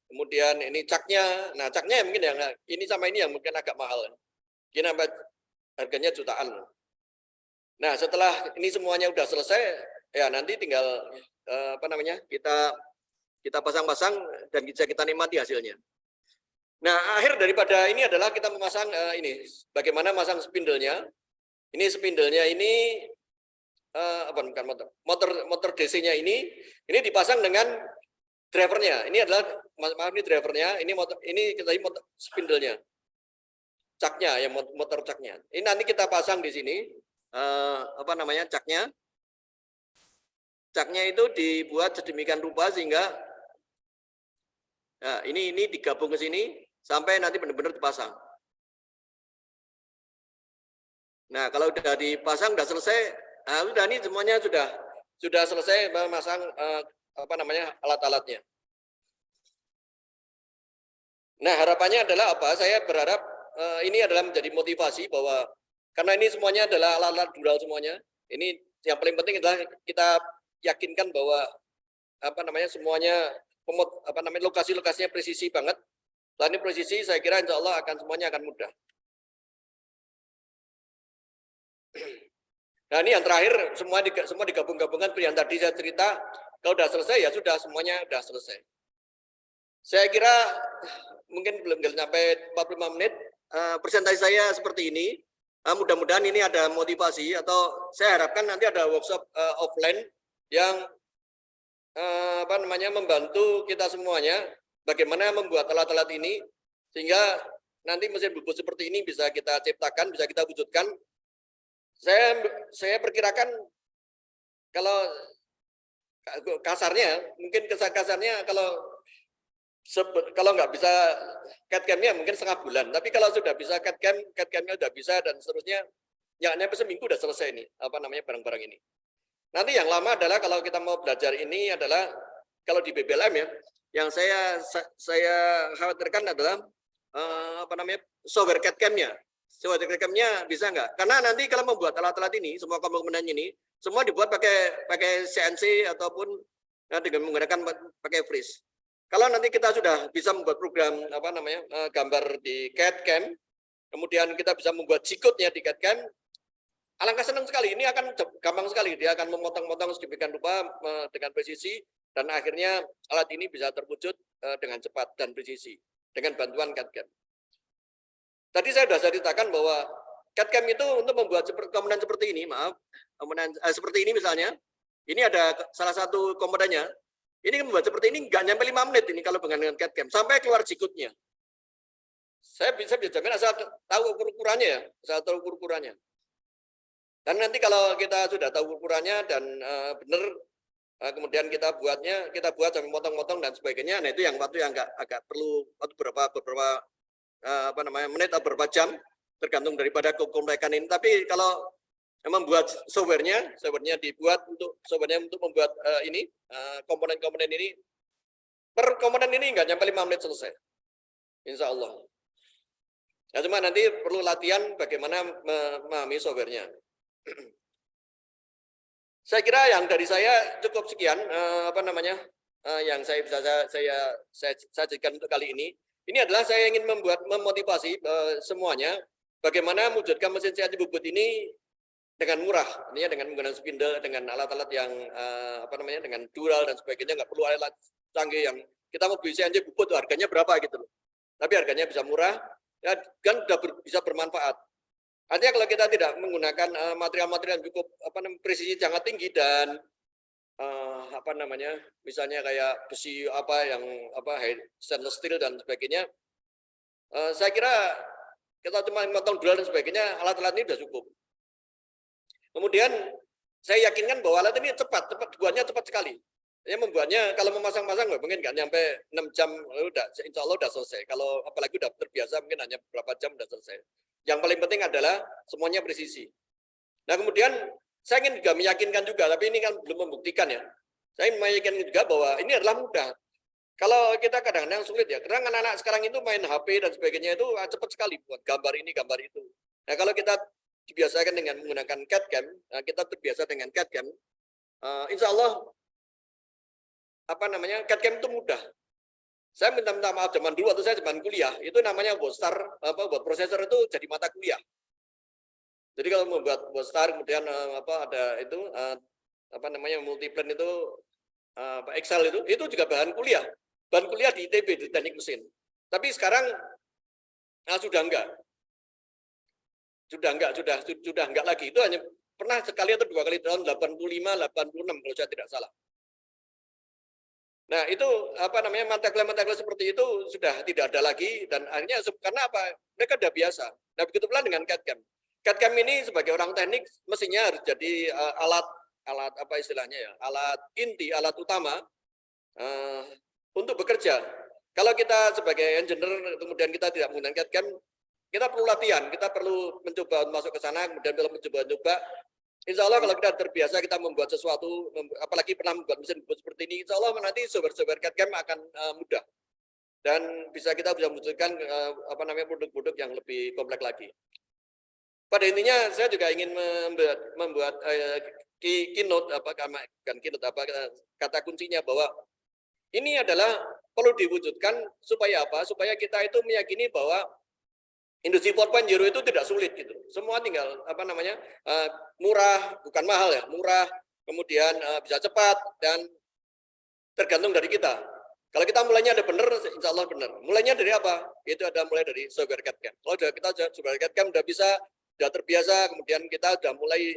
kemudian ini caknya. Nah, caknya mungkin yang ini sama ini yang mungkin agak mahal. Ini harganya jutaan. Nah, setelah ini semuanya udah selesai, ya nanti tinggal kita pasang-pasang dan bisa kita nikmati hasilnya. Nah, akhir daripada ini adalah kita memasang ini, bagaimana masang spindle-nya. Ini spindle-nya ini motor DC-nya ini dipasang dengan drivernya. Ini adalah ini drivernya, ini motor spindle-nya. Caknya ya, motor caknya. Ini nanti kita pasang di sini caknya. Caknya itu dibuat sedemikian rupa sehingga ini digabung ke sini sampai nanti benar-benar dipasang. Nah, kalau sudah dipasang, sudah selesai, sudah ini semuanya sudah selesai memasang alat-alatnya. Nah, harapannya adalah apa? Saya berharap ini adalah menjadi motivasi bahwa karena ini semuanya adalah alat-alat dural semuanya. Ini yang paling penting adalah kita yakinkan bahwa semuanya lokasi-lokasinya presisi banget. Setelah ini presisi, saya kira insya Allah semuanya akan mudah. Nah, ini yang terakhir semua digabung-gabungkan yang tadi saya cerita. Kalau sudah selesai ya sudah, semuanya sudah selesai. Saya kira mungkin belum sampai 45 menit. Presentasi saya seperti ini. mudah-mudahan ini ada motivasi, atau saya harapkan nanti ada workshop offline yang membantu kita semuanya bagaimana membuat alat-alat ini sehingga nanti mesin bubut seperti ini bisa kita ciptakan, bisa kita wujudkan. Saya perkirakan kalau kasarnya, mungkin kasarnya kalau nggak bisa CAD/CAM-nya mungkin setengah bulan, tapi kalau sudah bisa CAD/CAM-nya udah bisa dan seterusnya, ya nyampe seminggu udah selesai nih barang-barang ini. Nanti yang lama adalah kalau kita mau belajar ini adalah kalau di BBLM ya, yang saya khawatirkan adalah software CAD/CAM-nya. Software CAD/CAM-nya bisa nggak? Karena nanti kalau membuat alat-alat ini, semua komponen ini semua dibuat pakai CNC ataupun dengan menggunakan pakai freeze. Kalau nanti kita sudah bisa membuat program gambar di CAD/CAM, kemudian kita bisa membuat G-code-nya di CAD/CAM, alangkah senang sekali. Ini akan gampang sekali. Dia akan memotong-motong sedemikian rupa dengan presisi, dan akhirnya alat ini bisa terwujud dengan cepat dan presisi dengan bantuan CAD/CAM. Tadi saya sudah ceritakan bahwa CAD/CAM itu untuk membuat komponen seperti ini, seperti ini misalnya, ini ada salah satu komponennya. Ini membuat seperti ini nggak nyampe 5 menit ini kalau dengan CAD/CAM, sampai keluar G-code-nya. Saya bisa jamin asal tahu ukurannya ya, asal tahu ukurannya. Dan nanti kalau kita sudah tahu ukurannya dan benar, kemudian kita buat sampai motong-motong dan sebagainya. Nah itu yang waktu yang agak perlu beberapa menit atau beberapa jam, tergantung daripada kekomplekan ini. Tapi kalau membuat softwarenya dibuat untuk membuat komponen-komponen ini, per komponen ini nggak nyampe 5 menit selesai, insya Allah. Ya, cuma nanti perlu latihan bagaimana memahami softwarenya. Saya kira yang dari saya cukup sekian yang saya bisa sajikan untuk kali ini. Ini adalah saya ingin memotivasi semuanya bagaimana mewujudkan mesin CNC bubut ini dengan murah, artinya dengan menggunakan spindle, dengan alat-alat yang dengan dural dan sebagainya, nggak perlu alat canggih yang kita mau beli CNC bubut harganya berapa gitu loh. Tapi harganya bisa murah, ya, kan sudah bisa bermanfaat. Artinya kalau kita tidak menggunakan material-material yang cukup presisi sangat tinggi dan misalnya kayak besi stainless steel dan sebagainya, saya kira kita cuma memotong dural dan sebagainya, alat-alat ini sudah cukup. Kemudian saya yakinkan bahwa alat ini cepat buatnya cepat sekali. Ya, membuatnya kalau memasang-masang mungkin nggak nyampe 6 jam, udah insya Allah udah selesai. Kalau apalagi udah terbiasa mungkin hanya beberapa jam udah selesai. Yang paling penting adalah semuanya presisi. Nah kemudian saya ingin juga meyakinkan juga, tapi ini kan belum membuktikan ya. Saya meyakinkan juga bahwa ini adalah mudah. Kalau kita kadang-kadang sulit ya, karena anak-anak sekarang itu main HP dan sebagainya itu cepat sekali buat gambar ini, gambar itu. Nah kalau kita dibiasakan dengan menggunakan CAD/CAM, kita terbiasa dengan CAD/CAM, insya Allah CAD/CAM itu mudah. Saya minta maaf zaman dulu waktu saya zaman kuliah, itu namanya WordStar, buat prosesor itu jadi mata kuliah. Jadi kalau membuat WordStar kemudian ada itu multiplan itu Excel itu juga bahan kuliah di ITB, di teknik mesin. Tapi sekarang sudah enggak lagi. Itu hanya pernah sekali atau 2 kali tahun 85, 86 kalau saya tidak salah. Nah, itu material seperti itu sudah tidak ada lagi, dan akhirnya karena apa? Mereka sudah biasa. Nah, begitu pula dengan CAD/CAM. CAD/CAM ini sebagai orang teknik mestinya harus jadi alat alat inti, alat utama untuk bekerja. Kalau kita sebagai engineer kemudian kita tidak menggunakan CAD/CAM, kita perlu latihan, kita perlu mencoba masuk ke sana, kemudian mencoba. Insya Allah kalau kita terbiasa kita membuat sesuatu, apalagi pernah membuat mesin bubut seperti ini, insya Allah nanti software CAD/CAM akan mudah dan kita bisa mewujudkan produk-produk yang lebih kompleks lagi. Pada intinya saya juga ingin membuat keynote kata kuncinya bahwa ini adalah perlu diwujudkan supaya apa? Supaya kita itu meyakini bahwa Industri 4.0 itu tidak sulit gitu. Semua tinggal murah, bukan mahal ya, murah, kemudian bisa cepat dan tergantung dari kita. Kalau kita mulainya ada benar, insya Allah benar. Mulainya dari apa? Itu ada mulai dari software CAD/CAM. Kalau kita software CAD/CAM udah bisa, sudah terbiasa, kemudian kita sudah mulai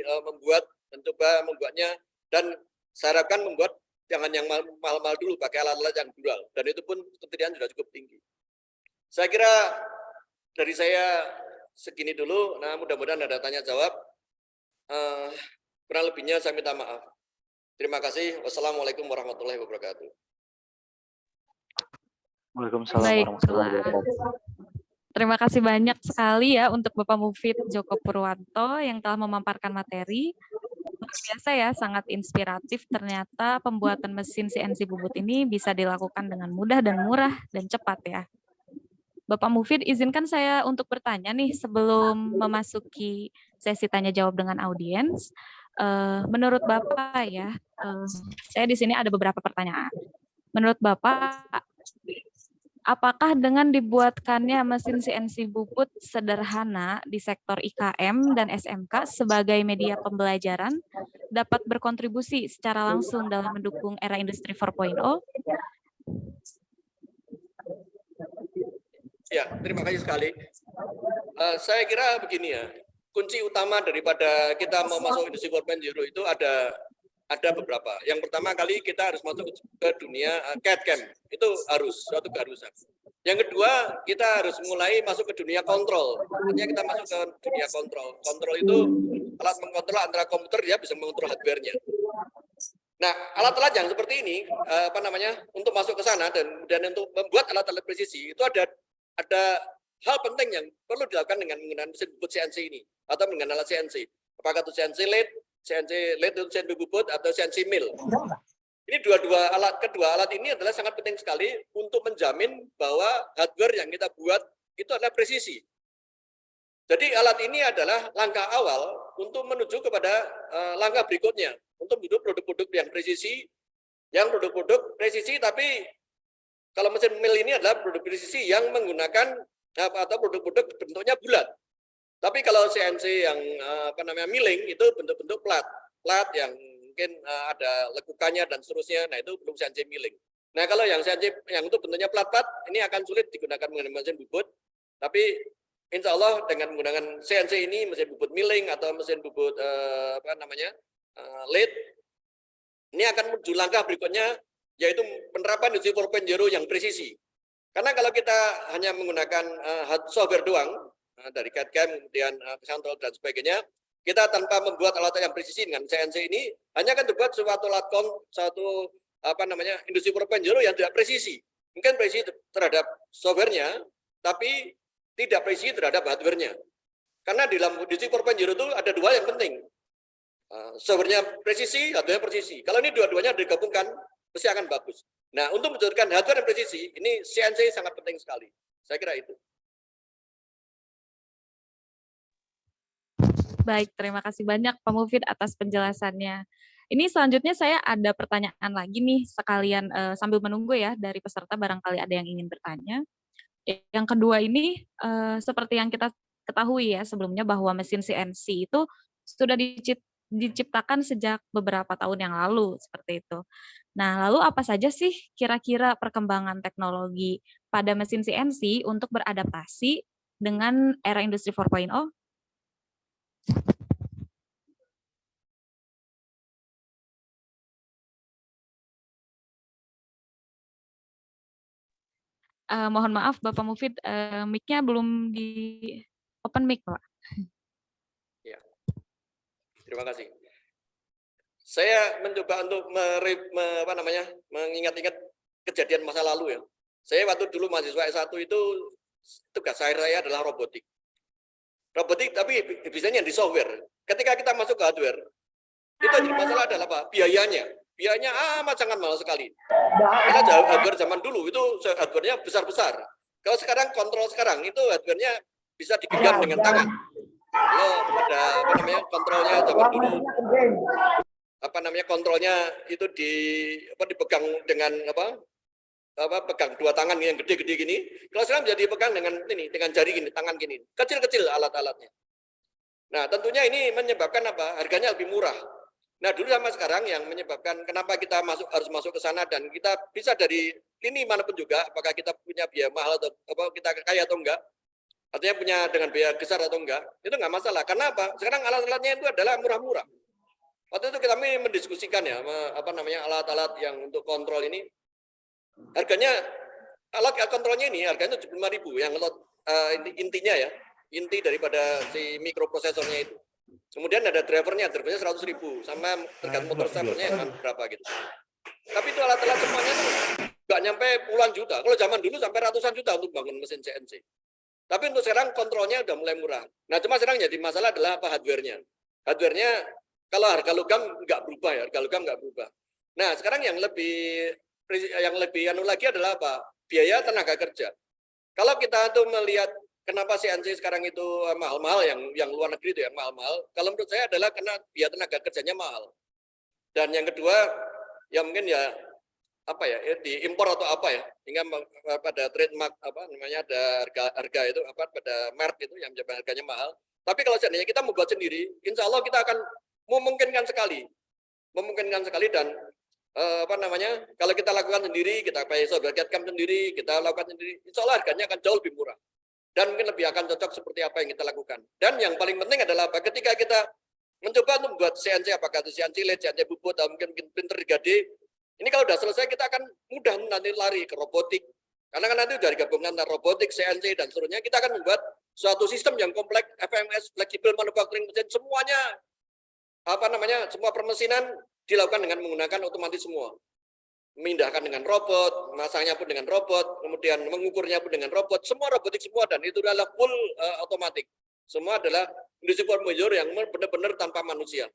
mencoba membuatnya, dan saya harapkan membuat jangan yang mahal-mahal dulu, pakai alat-alat yang dual, dan itu pun ketersediaan sudah cukup tinggi. Saya kira dari saya segini dulu. Nah, mudah-mudahan ada tanya jawab. Kurang lebihnya saya minta maaf. Terima kasih. Wassalamualaikum warahmatullahi wabarakatuh. Waalaikumsalam Baiklah. warahmatullahi wabarakatuh. Terima kasih banyak sekali ya untuk Bapak Mufid Joko Purwanto yang telah memaparkan materi. Luar biasa ya, sangat inspiratif. Ternyata pembuatan mesin CNC bubut ini bisa dilakukan dengan mudah dan murah dan cepat ya. Bapak Mufid, izinkan saya untuk bertanya nih sebelum memasuki sesi tanya jawab dengan audiens. Menurut Bapak ya, saya di sini ada beberapa pertanyaan. Menurut Bapak, apakah dengan dibuatkannya mesin CNC bubut sederhana di sektor IKM dan SMK sebagai media pembelajaran dapat berkontribusi secara langsung dalam mendukung era industri 4.0? Ya, terima kasih sekali. Saya kira begini ya, kunci utama daripada kita mau masuk industri 4.0 itu ada beberapa. Yang pertama kali kita harus masuk ke dunia CAD/CAM, itu harus suatu keharusan. Yang kedua, kita harus mulai masuk ke dunia kontrol. Artinya kita masuk ke dunia kontrol. Kontrol itu alat mengkontrol antara komputer, dia bisa mengontrol hardware-nya. Nah, alat-alat yang seperti ini, untuk masuk ke sana dan untuk membuat alat-alat presisi itu ada hal penting yang perlu dilakukan dengan menggunakan mesin bubut CNC ini atau menggunakan alat CNC. Apakah itu CNC lathe itu CNC bubut atau CNC mill. Ini kedua alat ini adalah sangat penting sekali untuk menjamin bahwa hardware yang kita buat itu adalah presisi. Jadi alat ini adalah langkah awal untuk menuju kepada langkah berikutnya untuk membuat produk-produk yang produk-produk presisi, tapi kalau mesin mill ini adalah produk presisi yang menggunakan atau produk-produk bentuknya bulat. Tapi kalau CNC yang milling itu bentuk-bentuk plat yang mungkin ada lekukannya dan seterusnya. Nah, itu belum CNC milling. Nah, kalau yang CNC yang itu bentuknya plat-plat ini akan sulit digunakan menggunakan mesin bubut. Tapi insya Allah dengan menggunakan CNC ini, mesin bubut milling atau mesin bubut lathe, ini akan menuju langkah berikutnya, yaitu penerapan industri 4.0 yang presisi. Karena kalau kita hanya menggunakan software doang, dari CAD/CAM, kemudian kontrol dan sebagainya, kita tanpa membuat alat yang presisi dengan CNC ini, hanya akan terbuat suatu industri 4.0 yang tidak presisi. Mungkin presisi terhadap software-nya, tapi tidak presisi terhadap hardware-nya. Karena di dalam industri 4.0 itu ada dua yang penting. Software-nya presisi, hardware-nya presisi. Kalau ini dua-duanya digabungkan, pasti akan bagus. Nah, untuk menjadikan hardware dan presisi, ini CNC sangat penting sekali. Saya kira itu. Baik, terima kasih banyak Pak Mufid atas penjelasannya. Ini selanjutnya saya ada pertanyaan lagi nih, sekalian sambil menunggu ya dari peserta barangkali ada yang ingin bertanya. Yang kedua ini, seperti yang kita ketahui ya sebelumnya bahwa mesin CNC itu sudah diciptakan sejak beberapa tahun yang lalu, seperti itu. Nah, lalu apa saja sih kira-kira perkembangan teknologi pada mesin CNC untuk beradaptasi dengan era industri 4.0? Mohon maaf Bapak Mufid, mic-nya belum di open mic, Pak. Ya. Terima kasih. Saya mencoba untuk mengingat-ingat kejadian masa lalu ya. Saya waktu dulu mahasiswa S1 itu tugas saya adalah robotik. Robotik tapi bisanya di software. Ketika kita masuk ke hardware, itu jadi masalah adalah apa? Biayanya. Biayanya amat sangat mahal sekali. Karena hardware zaman dulu itu hardware-nya besar-besar. Kalau sekarang kontrol sekarang itu hardware-nya bisa digenggam dengan tangan. Kalau ada kontrolnya zaman dulu kontrolnya itu dipegang dengan pegang dua tangan yang gede-gede gini. Kalau sekarang bisa dipegang dengan jari gini, tangan gini. Kecil-kecil alat-alatnya. Nah, tentunya ini menyebabkan harganya lebih murah. Nah, dulu sama sekarang yang menyebabkan kenapa kita harus masuk ke sana dan kita bisa dari lini manapun juga, apakah kita punya biaya mahal atau kita kaya atau enggak. Artinya punya dengan biaya besar atau enggak, itu enggak masalah. Karena apa? Sekarang alat-alatnya itu adalah murah-murah. Waktu itu kami mendiskusikan ya, alat-alat yang untuk kontrol ini, harganya, alat kontrolnya ini harganya 75.000 yang intinya ya, inti daripada si mikroprosesornya itu. Kemudian ada drivernya 100.000 sama tergantung motor starternya berapa gitu. Tapi itu alat-alat semuanya tuh nggak nyampe puluhan juta. Kalau zaman dulu sampai ratusan juta untuk bangun mesin CNC. Tapi untuk sekarang kontrolnya udah mulai murah. Nah cuma sekarang jadi masalah adalah apa hardware-nya. Hardware-nya kalau harga logam nggak berubah ya, harga logam nggak berubah. Nah sekarang yang lebih anu lagi adalah apa? Biaya tenaga kerja. Kalau kita tuh melihat kenapa CNC sekarang itu mahal-mahal, yang luar negeri itu yang mahal-mahal, kalau menurut saya adalah karena biaya tenaga kerjanya mahal. Dan yang kedua, ya mungkin ya apa ya, diimpor atau apa ya, hingga pada trademark apa namanya ada harga itu apa pada merek itu yang menjadi harganya mahal. Tapi kalau seandainya kita membuat sendiri, insya Allah kita akan memungkinkan sekali dan apa namanya, kalau kita lakukan sendiri, kita pakai software CAD/CAM sendiri, kita lakukan sendiri, insya Allah harganya akan jauh lebih murah dan mungkin lebih akan cocok seperti apa yang kita lakukan. Dan yang paling penting adalah apa? Ketika kita mencoba untuk membuat CNC, apakah itu CNC LED, CNC bubut, atau mungkin printer 3D, ini kalau sudah selesai kita akan mudah nanti lari ke robotik. Karena kan nanti sudah digabungkan antara robotik, CNC, dan seterusnya, kita akan membuat suatu sistem yang kompleks, FMS, flexible manufacturing machine, semuanya apa namanya, semua permesinan dilakukan dengan menggunakan otomatis semua. Memindahkan dengan robot, masangnya pun dengan robot, kemudian mengukurnya pun dengan robot, semua robotik semua, dan itu adalah full otomatis. Semua adalah industri 4.0 yang benar-benar tanpa manusia.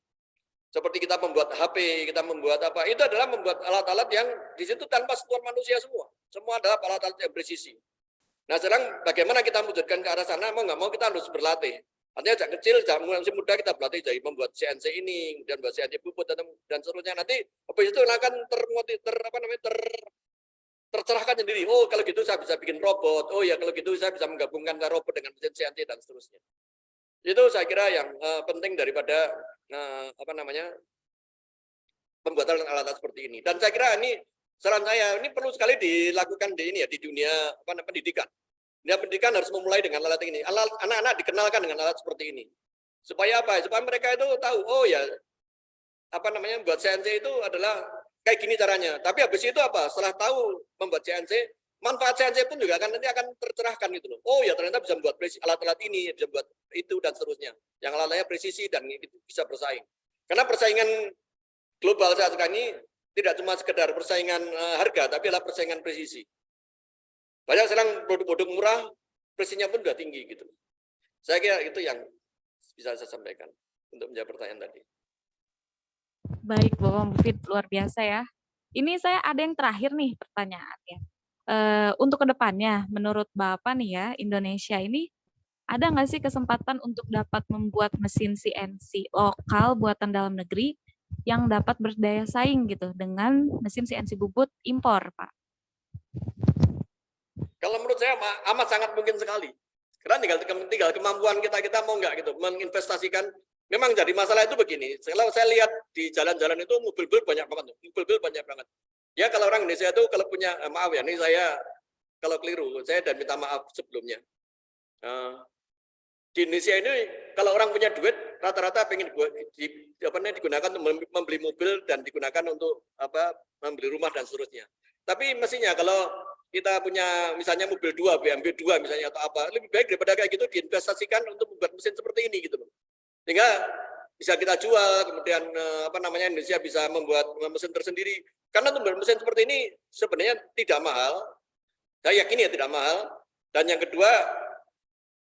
Seperti kita membuat HP, kita membuat apa, itu adalah membuat alat-alat yang di situ tanpa sentuhan manusia semua. Semua adalah alat-alat yang presisi. Nah sekarang bagaimana kita mewujudkan ke arah sana, mau nggak mau kita harus berlatih. Artinya sejak kecil, masih muda kita berlatih jadi membuat CNC ini, dan membuat CNC bubut dan seterusnya. Nanti habis itu akan tercerahkan sendiri. Oh kalau gitu saya bisa bikin robot. Oh ya kalau gitu saya bisa menggabungkan robot dengan mesin CNC dan seterusnya. Itu saya kira yang penting daripada pembuatan alat-alat seperti ini. Dan saya kira ini saran saya ini perlu sekali dilakukan di dunia pendidikan. Dunia pendidikan harus memulai dengan alat ini. Anak-anak dikenalkan dengan alat seperti ini. Supaya apa? Supaya mereka itu tahu, oh ya buat CNC itu adalah kayak gini caranya. Tapi habis itu apa? Setelah tahu membuat CNC, manfaat CNC pun juga nanti akan tercerahkan gitu loh. Oh ya ternyata bisa membuat alat-alat ini, bisa membuat itu dan seterusnya. Yang alatnya presisi dan bisa bersaing. Karena persaingan global saat ini tidak cuma sekedar persaingan harga, tapi adalah persaingan presisi. Banyak sekarang produk-produk murah, presisinya pun sudah tinggi gitu. Saya kira itu yang bisa saya sampaikan untuk menjawab pertanyaan tadi. Baik, Bapak Mufid, luar biasa ya. Ini saya ada yang terakhir nih pertanyaannya. Untuk kedepannya, menurut Bapak nih ya, Indonesia ini ada nggak sih kesempatan untuk dapat membuat mesin CNC lokal buatan dalam negeri yang dapat berdaya saing gitu dengan mesin CNC bubut impor, Pak? Kalau menurut saya amat sangat mungkin sekali. Karena tinggal kemampuan kita mau nggak gitu menginvestasikan. Memang jadi masalah itu begini. Kalau saya lihat di jalan-jalan itu mobil-mobil banyak banget. Ya kalau orang Indonesia itu kalau punya maaf ya, ini saya kalau keliru, saya dan minta maaf sebelumnya. Di Indonesia ini kalau orang punya duit rata-rata pengen digunakan untuk membeli mobil dan digunakan untuk membeli rumah dan seterusnya. Tapi mestinya kalau kita punya misalnya mobil 2, BMW 2 misalnya atau apa, lebih baik daripada kayak gitu diinvestasikan untuk membuat mesin seperti ini gitu loh. Sehingga bisa kita jual, kemudian Indonesia bisa membuat mesin tersendiri. Karena untuk membuat mesin seperti ini sebenarnya tidak mahal. Saya yakin ya tidak mahal. Dan yang kedua,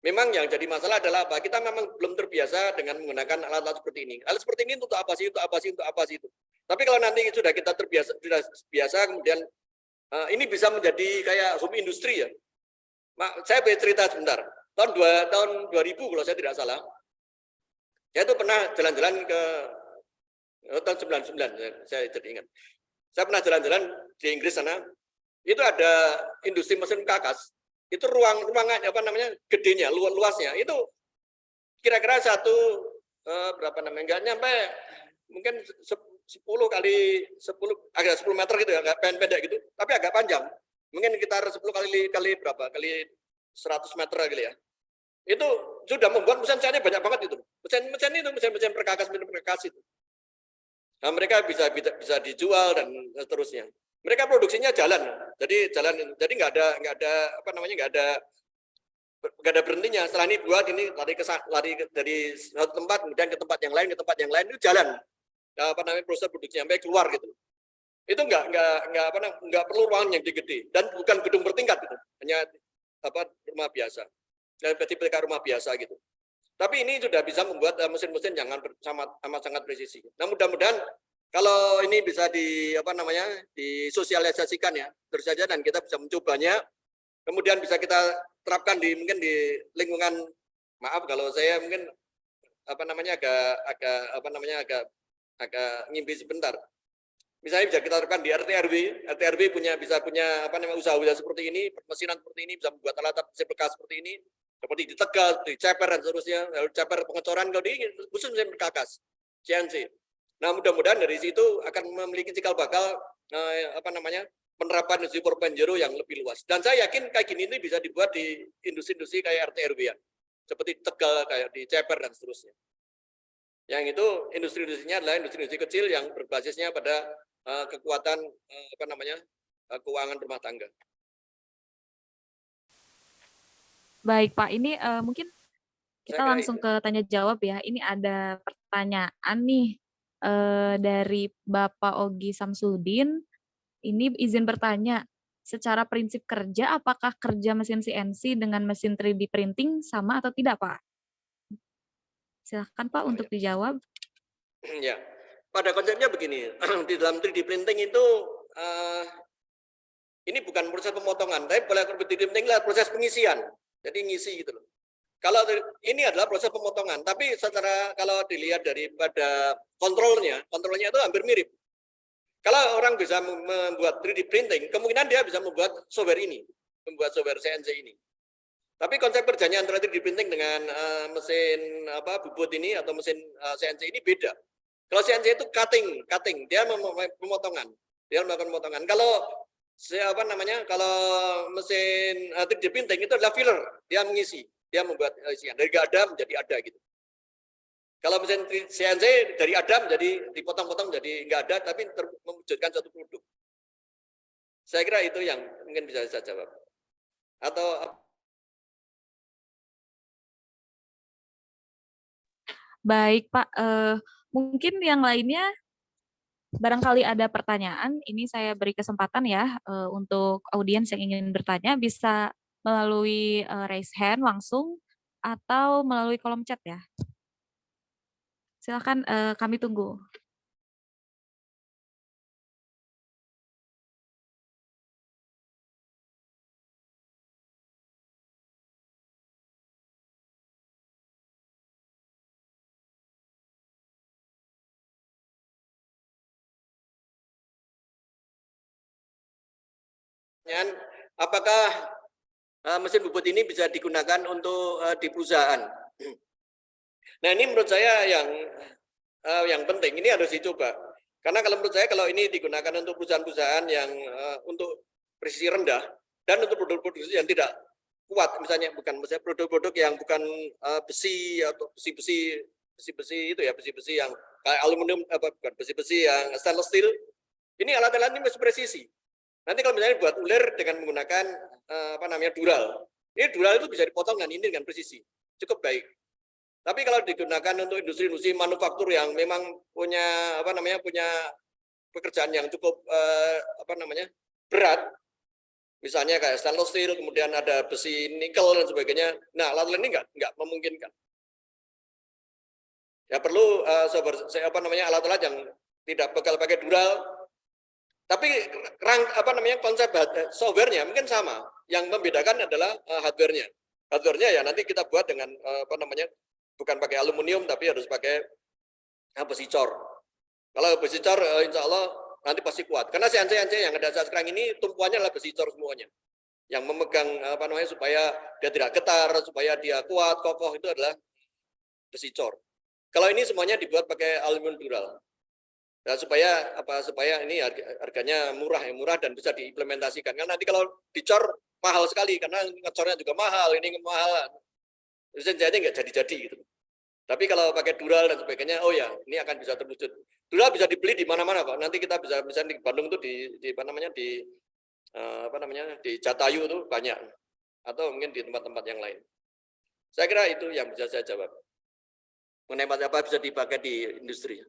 memang yang jadi masalah adalah apa? Kita memang belum terbiasa dengan menggunakan alat-alat seperti ini. Alat seperti ini untuk apa sih? Untuk apa sih? Untuk apa sih itu? Tapi kalau nanti sudah kita terbiasa, kemudian ini bisa menjadi kayak home industry ya. Saya bercerita sebentar. Tahun 2000 kalau saya tidak salah, saya itu pernah jalan-jalan ke tahun 99, saya jadi ingat. Saya pernah jalan-jalan di Inggris sana. Itu ada industri mesin kakas. Itu ruangan gedenya, luasnya. Itu kira-kira nggak nyampe mungkin 10 kali 10 agak 10 meter gitu ya, agak pendek gitu, tapi agak panjang. Mungkin sekitar 10 kali berapa? Kali 100 meter kali ya. Itu sudah membuat mesin-mesinnya banyak banget itu. Mesin perkakas itu. Nah, mereka bisa dijual dan seterusnya. Mereka produksinya jalan, jadi nggak ada berhentinya. Setelah ini buat ini lari dari satu tempat kemudian ke tempat yang lain itu jalan. Proses produksinya sampai keluar gitu. Itu nggak perlu ruangan yang gede dan bukan gedung bertingkat gitu. Hanya rumah biasa. Tipe rumah biasa gitu. Tapi ini sudah bisa membuat mesin-mesin yang amat sangat presisi. Nah, mudah-mudahan kalau ini bisa disosialisasikan ya, terus saja dan kita bisa mencobanya. Kemudian bisa kita terapkan mungkin di lingkungan, maaf kalau saya mungkin agak ngimpi sebentar. Misalnya bisa kita terapkan di RT/RW bisa punya usaha seperti ini, permesinan seperti ini, bisa membuat alat mesin bekas seperti ini, seperti di Tegal, di Ceper dan seterusnya, lalu Ceper pengecoran, kalau di khusus mesin perkakas, CNC. Nah, mudah-mudahan dari situ akan memiliki cikal bakal penerapan industri 4.0 yang lebih luas. Dan saya yakin kayak gini ini bisa dibuat di industri-industri kayak RT/RW ya, seperti Tegal, kayak di Ceper dan seterusnya. Yang itu industri-industrinya adalah industri-industri kecil yang berbasisnya pada kekuatan keuangan rumah tangga. Baik Pak, ini mungkin kita langsung ke tanya jawab ya. Ini ada pertanyaan nih dari Bapak Ogi Samsudin. Ini izin bertanya, secara prinsip kerja apakah kerja mesin CNC dengan mesin 3D printing sama atau tidak Pak? Silahkan Pak untuk dijawab. Ya, pada konsepnya begini, di dalam 3D printing itu ini bukan proses pemotongan, tapi pada 3D printing adalah proses pengisian. Jadi ngisi gitu loh. Kalau ini adalah proses pemotongan, tapi kalau dilihat daripada kontrolnya itu hampir mirip. Kalau orang bisa membuat 3D printing, kemungkinan dia bisa membuat software ini, membuat software CNC ini. Tapi konsep kerjanya antara 3D printing dengan mesin bubut ini atau mesin CNC ini beda. Kalau CNC itu cutting, dia pemotongan, dia melakukan pemotongan. Kalau kalau mesin 3D printing itu adalah filler, dia mengisi, dia membuat isian dari nggak ada menjadi ada gitu. Kalau mesin CNC dari ada menjadi dipotong-potong jadi nggak ada, tapi mewujudkan suatu produk. Saya kira itu yang mungkin bisa saya jawab. Atau baik Pak, mungkin yang lainnya barangkali ada pertanyaan. Ini saya beri kesempatan ya untuk audiens yang ingin bertanya bisa melalui raise hand langsung atau melalui kolom chat ya. Silakan, kami tunggu. apakah mesin bubut ini bisa digunakan untuk di perusahaan? Nah, ini menurut saya yang penting, ini harus dicoba. Karena kalau menurut saya kalau ini digunakan untuk perusahaan-perusahaan yang untuk presisi rendah dan untuk produk-produk yang tidak kuat, misalnya produk-produk yang bukan besi atau besi-besi itu ya, besi-besi yang kayak aluminium, bukan besi-besi yang stainless steel. Ini alat-alat ini masih presisi. Nanti kalau misalnya buat ulir dengan menggunakan dural, ini dural itu bisa dipotong dengan ini dengan presisi, cukup baik. Tapi kalau digunakan untuk industri-industri manufaktur yang memang punya punya pekerjaan yang cukup berat, misalnya kayak stainless steel, kemudian ada besi nikel dan sebagainya. Nah, alat-alat ini nggak memungkinkan. Ya perlu alat-alat yang tidak bakal pakai dural. Tapi konsep software-nya mungkin sama. Yang membedakan adalah hardware-nya. Hardware-nya ya nanti kita buat dengan bukan pakai aluminium tapi harus pakai besi cor. Kalau besi cor insya Allah nanti pasti kuat. Karena CNC yang ada saat sekarang ini tumpuannya adalah besi cor semuanya. Yang memegang supaya dia tidak getar, supaya dia kuat, kokoh itu adalah besi cor. Kalau ini semuanya dibuat pakai aluminium dural. Nah, supaya ini harganya murah dan bisa diimplementasikan. Karena nanti kalau dicor mahal sekali karena ngecornya juga mahal, ini mahal. mesin jahitnya nggak jadi-jadi gitu. Tapi kalau pakai dural dan sebagainya, oh ya, ini akan bisa terwujud. Dural bisa dibeli di mana-mana kok. Nanti kita bisa misalnya di Bandung tuh di apa namanya di Jatayu tuh banyak, atau mungkin di tempat-tempat yang lain. Saya kira itu yang bisa saya jawab. Mengenai apa bisa dipakai di industri.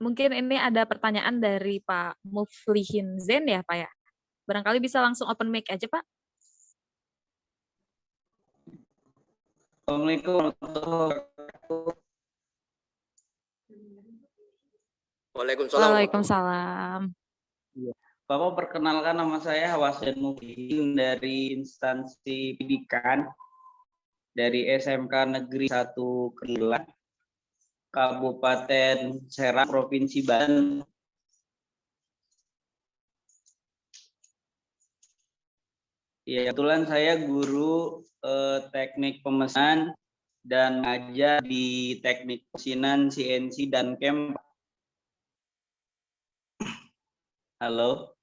Mungkin ini ada pertanyaan dari Pak Muflihin Zen ya Pak ya. Barangkali bisa langsung open mic aja Pak. Assalamualaikum warahmatullahi wabarakatuh. Waalaikumsalam. Waalaikumsalam. Bapak, perkenalkan, nama saya Hawasen Muflihin dari instansi pendidikan dari SMK Negeri 1 Kerilan, Kabupaten Serang, Provinsi Banten. Ya, kebetulan saya guru teknik pemesanan dan ngajar di teknik mesin CNC dan CAM. Halo.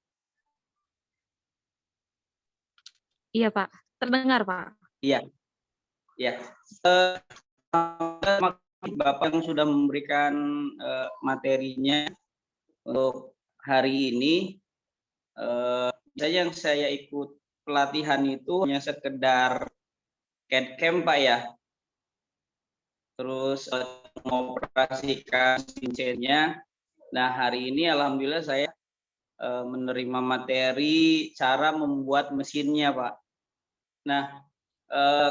Iya Pak, terdengar Pak. Iya. Ya. Bapak yang sudah memberikan materinya untuk hari ini. Yang saya ikut pelatihan itu hanya sekedar CAD/CAM Pak ya. Terus mengoperasikan mesinnya. Nah, hari ini alhamdulillah saya menerima materi cara membuat mesinnya Pak. Nah,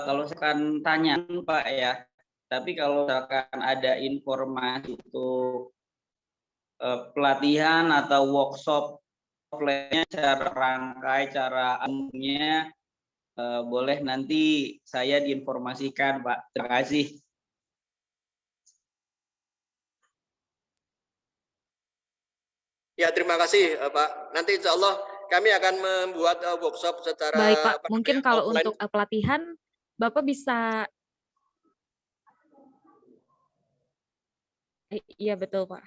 kalau saya akan tanya Pak ya, tapi kalau misalkan ada informasi untuk pelatihan atau workshop offline-nya, cara rangkai, cara umumnya, boleh nanti saya diinformasikan Pak. Terima kasih. Ya, terima kasih Pak. Nanti insya Allah kami akan membuat workshop secara Baik Pak, mungkin kalau offline. Untuk pelatihan, Bapak bisa... Iya betul Pak.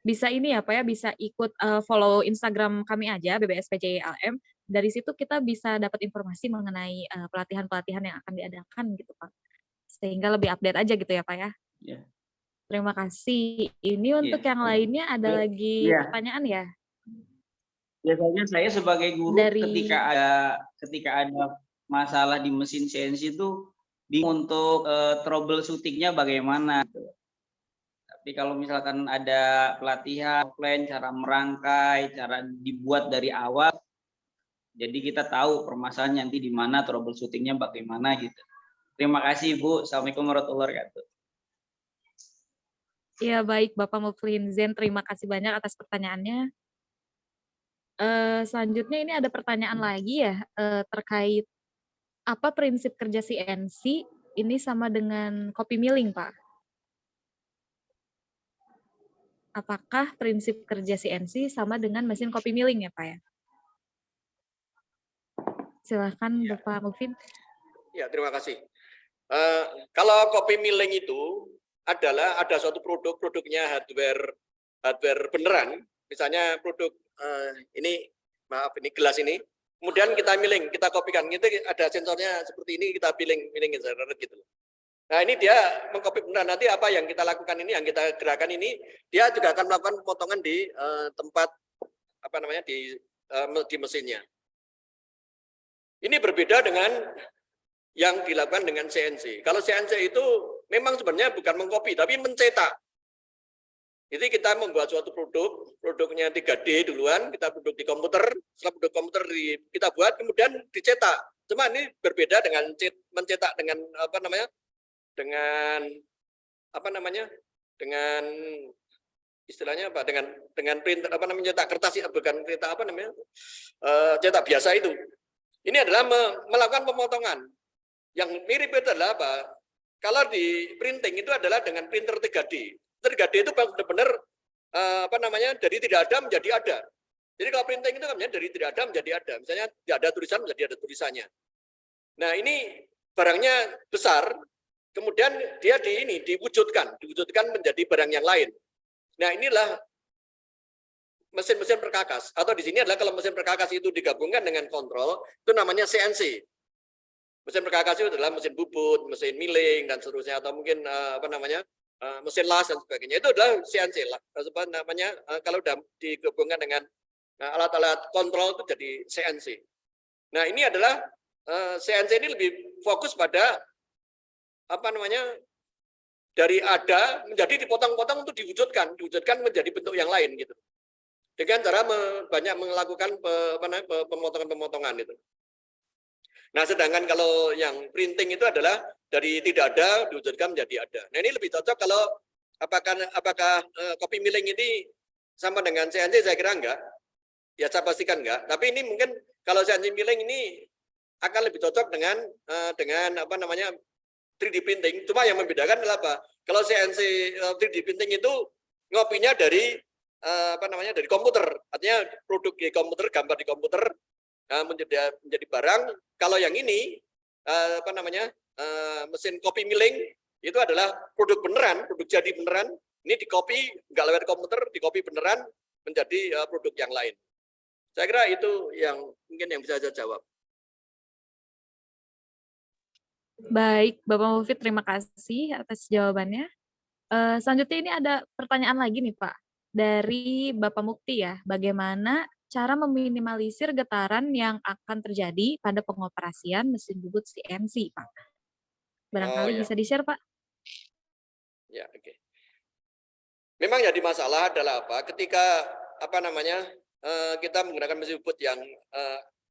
Bisa ini ya Pak ya, bisa ikut follow Instagram kami aja, BBSPJILM. Dari situ kita bisa dapat informasi mengenai pelatihan-pelatihan yang akan diadakan gitu Pak. Sehingga lebih update aja gitu ya Pak ya. Ya. Terima kasih. Ini untuk yang lainnya ada lagi pertanyaan ya? Biasanya saya sebagai guru ketika ada masalah di mesin CNC itu bingung untuk troubleshooting-nya bagaimana. Tapi kalau misalkan ada pelatihan offline, cara merangkai, cara dibuat dari awal, jadi kita tahu permasalahannya nanti di mana, troubleshooting-nya bagaimana gitu. Terima kasih Bu. Assalamualaikum warahmatullahi wabarakatuh. Ya baik Bapak Muflihin Zen, terima kasih banyak atas pertanyaannya. Selanjutnya ini ada pertanyaan lagi ya, terkait apa prinsip kerja CNC ini sama dengan copy milling Pak? Apakah prinsip kerja CNC sama dengan mesin copy milling ya Pak ya? Silahkan Bapak Mufin. Ya, terima kasih. Kalau copy milling itu adalah ada suatu produknya hardware beneran, misalnya produk ini, maaf ini gelas ini, kemudian kita milling, kita kopikan, itu ada sensornya seperti ini, kita milling gitu. Nah ini dia mengcopy beneran. Nanti apa yang kita lakukan ini, yang kita gerakan ini, dia juga akan melakukan potongan di tempat apa namanya di mesinnya. Ini berbeda dengan yang dilakukan dengan CNC. Kalau CNC itu memang sebenarnya bukan mengcopy, tapi mencetak. Jadi kita membuat suatu produknya 3D duluan, kita produk di komputer, setelah produk komputer kita buat, kemudian dicetak. Cuma ini berbeda dengan mencetak dengan dengan istilahnya apa? Dengan printer cetak kertas, bukan cetak cetak biasa itu. Ini adalah melakukan pemotongan. Yang mirip itu adalah apa? Kalau di printing itu adalah dengan printer 3D. 3D itu benar-benar dari tidak ada menjadi ada. Jadi kalau printing itu kan dari tidak ada menjadi ada. Misalnya tidak ada tulisan menjadi ada tulisannya. Nah, ini barangnya besar, kemudian dia diwujudkan menjadi barang yang lain. Nah, inilah mesin-mesin perkakas, atau di sini adalah kalau mesin perkakas itu digabungkan dengan kontrol, itu namanya CNC. Mesin perkakas itu adalah mesin bubut, mesin milling dan seterusnya, atau mungkin mesin las dan sebagainya. Itu adalah CNC lah. Apa namanya kalau udah digabungkan dengan alat-alat kontrol itu jadi CNC. Nah, ini adalah CNC ini lebih fokus pada apa namanya dari ada menjadi dipotong-potong untuk diwujudkan menjadi bentuk yang lain gitu. Dengan cara banyak melakukan pemotongan-pemotongan itu. Nah, sedangkan kalau yang printing itu adalah dari tidak ada diwujudkan menjadi ada. Nah, ini lebih cocok kalau apakah copy milling ini sama dengan CNC, saya kira enggak. Ya, saya pastikan enggak. Tapi ini mungkin kalau CNC milling ini akan lebih cocok dengan 3D printing. Cuma yang membedakan adalah apa? Kalau CNC 3D printing itu ngopinya dari dari komputer. Artinya produk di komputer, gambar di komputer menjadi barang. Kalau yang ini mesin copy milling itu adalah produk beneran, produk jadi beneran. Ini di copy nggak lewat komputer, di copy beneran menjadi produk yang lain. Saya kira itu yang mungkin yang bisa saya jawab. Baik, Bapak Mufid, terima kasih atas jawabannya. Selanjutnya ini ada pertanyaan lagi nih Pak, dari Bapak Mukti ya, bagaimana cara meminimalisir getaran yang akan terjadi pada pengoperasian mesin bubut CNC, Pak? Barangkali bisa di-share, Pak? Ya, oke. Memang jadi masalah adalah apa? Ketika kita menggunakan mesin bubut yang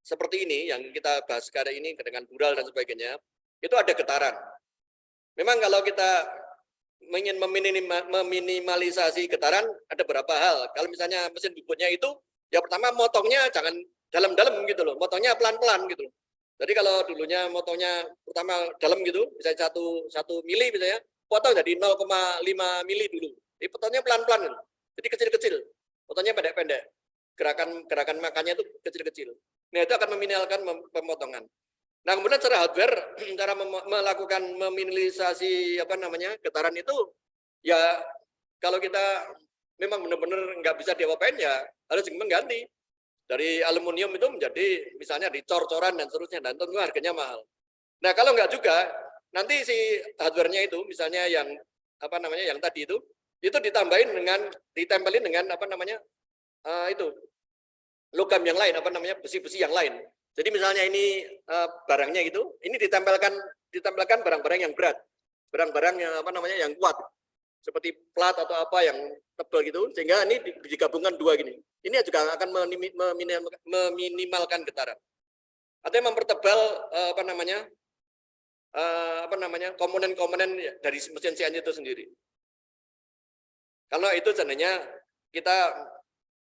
seperti ini, yang kita bahas sekarang ini dengan bural dan sebagainya, itu ada getaran. Memang kalau kita ingin meminimalisasi getaran, ada beberapa hal. Kalau misalnya mesin bubutnya itu, ya pertama motongnya jangan dalam-dalam gitu loh, motongnya pelan-pelan gitu loh. Jadi kalau dulunya motongnya pertama dalam gitu, misalnya 1 mili misalnya, potong jadi 0,5 mili dulu. Jadi potongnya pelan-pelan gitu. Jadi kecil-kecil, potongnya pendek-pendek. Gerakan makannya itu kecil-kecil. Nah, itu akan meminimalkan pemotongan. Nah, kemudian secara hardware, cara melakukan meminimalisasi getaran itu, ya kalau kita memang benar-benar nggak bisa diapa-apain, ya harus mengganti dari aluminium itu menjadi misalnya dicor-coran dan seterusnya, dan tentu harganya mahal. Nah, kalau nggak juga, nanti si hardware-nya itu misalnya yang yang tadi itu ditempelin dengan itu logam yang lain, besi-besi yang lain. Jadi misalnya ini barangnya gitu, ini ditempelkan barang-barang yang berat, barang-barang yang kuat, seperti plat atau apa yang tebal gitu, sehingga ini digabungkan dua gini. Ini juga akan meminimalkan getaran. Artinya mempertebal komponen-komponen dari mesin CNC itu sendiri. Kalau itu sebenarnya kita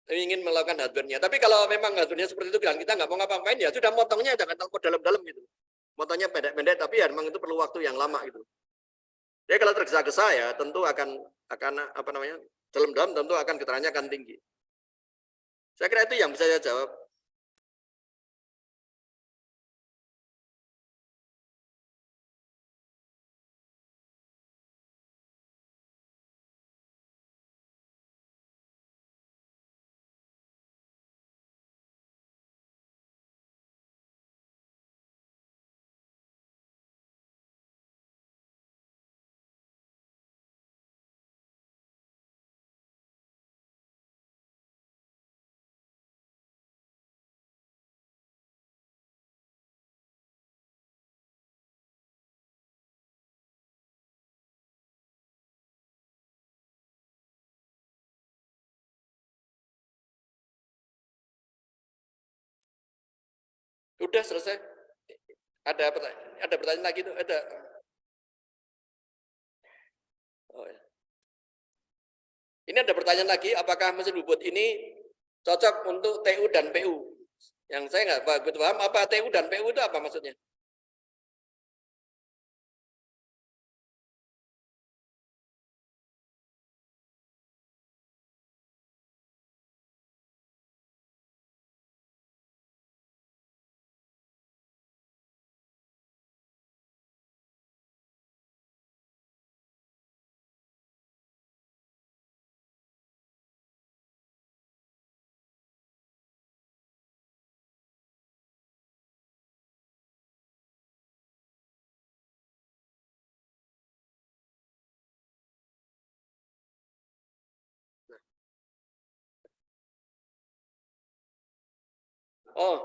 ingin melakukan hardware-nya. Tapi kalau memang hardware-nya seperti itu, kita nggak mau ngapa-ngapain, ya sudah motongnya jangan terlalu dalam-dalam gitu. Motongnya pendek-pendek, tapi ya memang itu perlu waktu yang lama gitu. Jadi kalau tergesa-gesa ya tentu akan dalam-dalam tentu akan getarannya akan tinggi. Saya kira itu yang bisa saya jawab. Sudah selesai. Ada pertanyaan lagi tuh? Ada. Oh, ya. Ini ada pertanyaan lagi, apakah mesin bubut ini cocok untuk TU dan PU? Yang saya nggak begitu paham, apa TU dan PU itu apa maksudnya? Oh,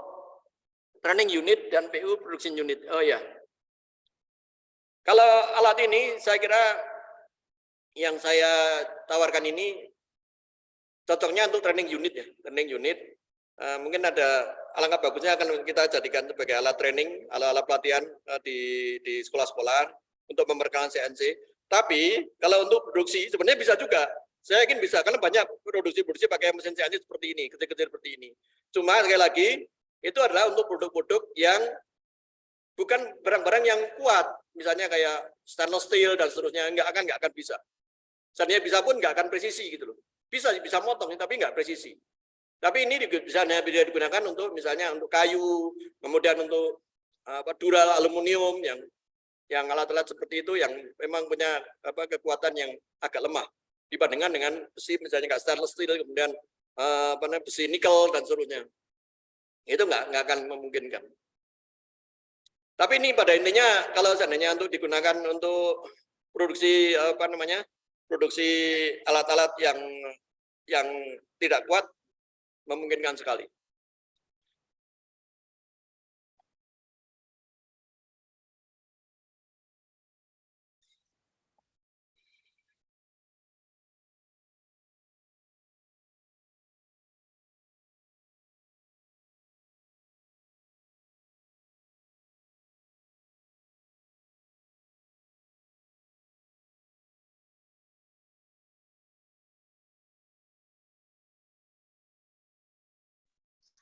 training unit dan PU production unit. Oh ya. Kalau alat ini saya kira yang saya tawarkan ini cocoknya untuk training unit ya, training unit. Mungkin ada alangkah bagusnya akan kita jadikan sebagai alat training, alat pelatihan di sekolah-sekolah untuk memperkenalkan CNC. Tapi kalau untuk produksi sebenarnya bisa juga. Saya yakin bisa karena banyak produksi pakai mesin CNC seperti ini, kecil-kecil seperti ini. Cuma sekali lagi itu adalah untuk produk-produk yang bukan barang-barang yang kuat, misalnya kayak stainless steel dan seterusnya, nggak akan bisa. Seandainya bisa pun nggak akan presisi gitu loh. Bisa motong tapi nggak presisi. Tapi ini bisa digunakan untuk misalnya untuk kayu, kemudian untuk dural aluminium yang alat-alat seperti itu yang memang punya kekuatan yang agak lemah dibandingkan dengan besi misalnya kayak stainless steel, kemudian besi nikel dan seterusnya. Itu nggak akan memungkinkan. Tapi ini pada intinya kalau seandainya untuk digunakan untuk produksi produksi alat-alat yang tidak kuat memungkinkan sekali.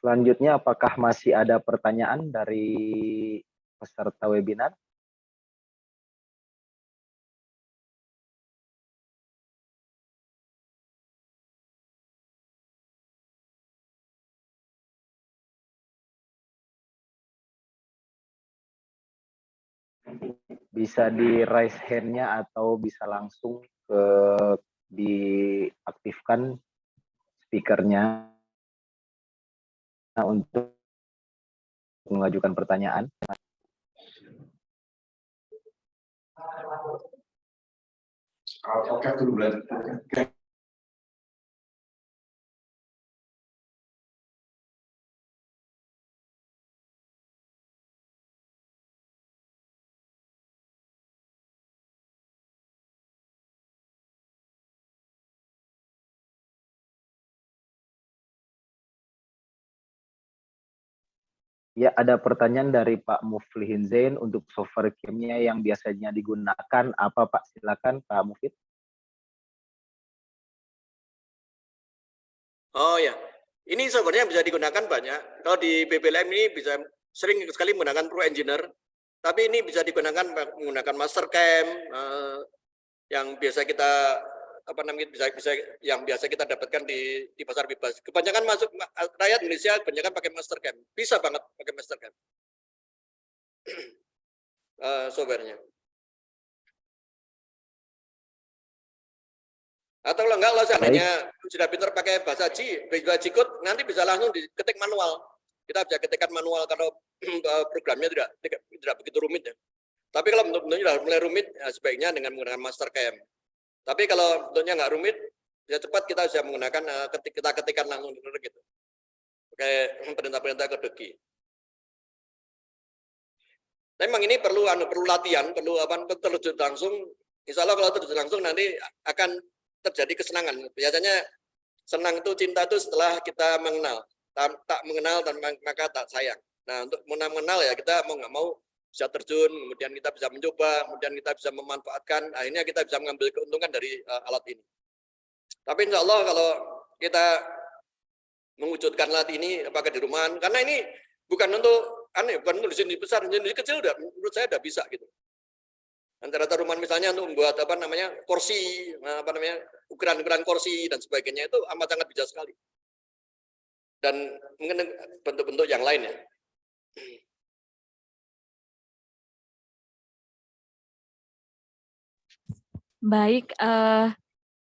Selanjutnya, apakah masih ada pertanyaan dari peserta webinar? Bisa di raise hand-nya atau bisa langsung diaktifkan speakernya untuk mengajukan pertanyaan. Oke dulu belajar. Ya, ada pertanyaan dari Pak Muflihin Zain untuk software camnya yang biasanya digunakan apa Pak? Silakan Pak Mufid. Oh ya, ini sebenarnya bisa digunakan banyak. Kalau di BPLM ini bisa sering sekali menggunakan Pro Engineer, tapi ini bisa digunakan menggunakan Mastercam yang biasa kita yang biasa kita dapatkan di pasar bebas. Kebanyakan rakyat Indonesia kebanyakan pakai Mastercam. Bisa banget pakai Mastercam. Softwarenya. Atau kalau enggak, kalau seandainya sudah pintar pakai bahasa G-code, nanti bisa langsung diketik manual. Kita bisa ketikkan manual kalau programnya tidak begitu rumit ya. Tapi kalau bentuknya sudah mulai rumit, ya sebaiknya dengan menggunakan Mastercam. Tapi kalau bentuknya nggak rumit, ya cepat kita bisa menggunakan kita ketikkan langsung gitu. Pakai perintah-perintah kode. Tapi memang ini perlu latihan, perlu terjun langsung. Insya Allah kalau terjun langsung nanti akan terjadi kesenangan. Biasanya senang itu, cinta itu setelah kita mengenal. Tak mengenal dan maka tak sayang. Nah, untuk mengenal ya kita mau nggak mau bisa terjun, kemudian kita bisa mencoba, kemudian kita bisa memanfaatkan, akhirnya kita bisa mengambil keuntungan dari alat ini. Tapi insya Allah kalau kita mewujudkan alat ini apakah di rumah, karena ini bukan untuk bukan untuk di sini besar, di sini kecil udah menurut saya udah bisa gitu. Antara rumah misalnya untuk membuat kursi, ukuran-ukuran kursi dan sebagainya itu amat sangat bisa sekali. Dan mungkin bentuk-bentuk yang lain ya. Baik,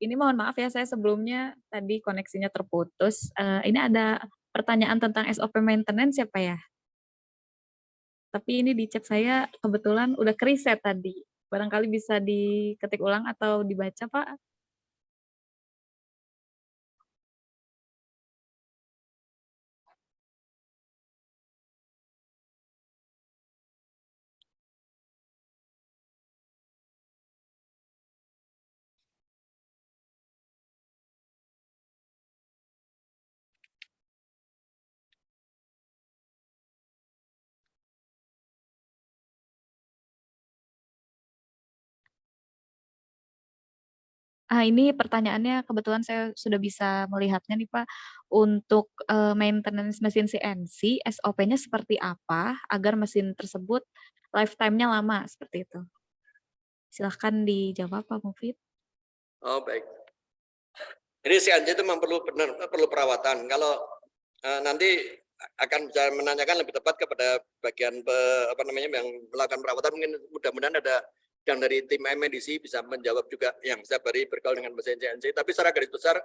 ini mohon maaf ya, saya sebelumnya tadi koneksinya terputus. Ini ada pertanyaan tentang SOP maintenance ya Pak ya? Tapi ini di chat saya kebetulan udah kereset tadi. Barangkali bisa diketik ulang atau dibaca Pak? Ini pertanyaannya kebetulan saya sudah bisa melihatnya nih Pak. Untuk, maintenance mesin CNC, SOP-nya seperti apa agar mesin tersebut lifetime-nya lama, seperti itu? Silahkan dijawab Pak Mufid. Oh, baik. Jadi CNC itu memang perlu perawatan. Kalau nanti akan bisa menanyakan lebih tepat kepada bagian yang melakukan perawatan, mungkin mudah-mudahan ada yang dari tim MNDC bisa menjawab juga yang saya beri bergaul dengan mesin CNC. Tapi secara garis besar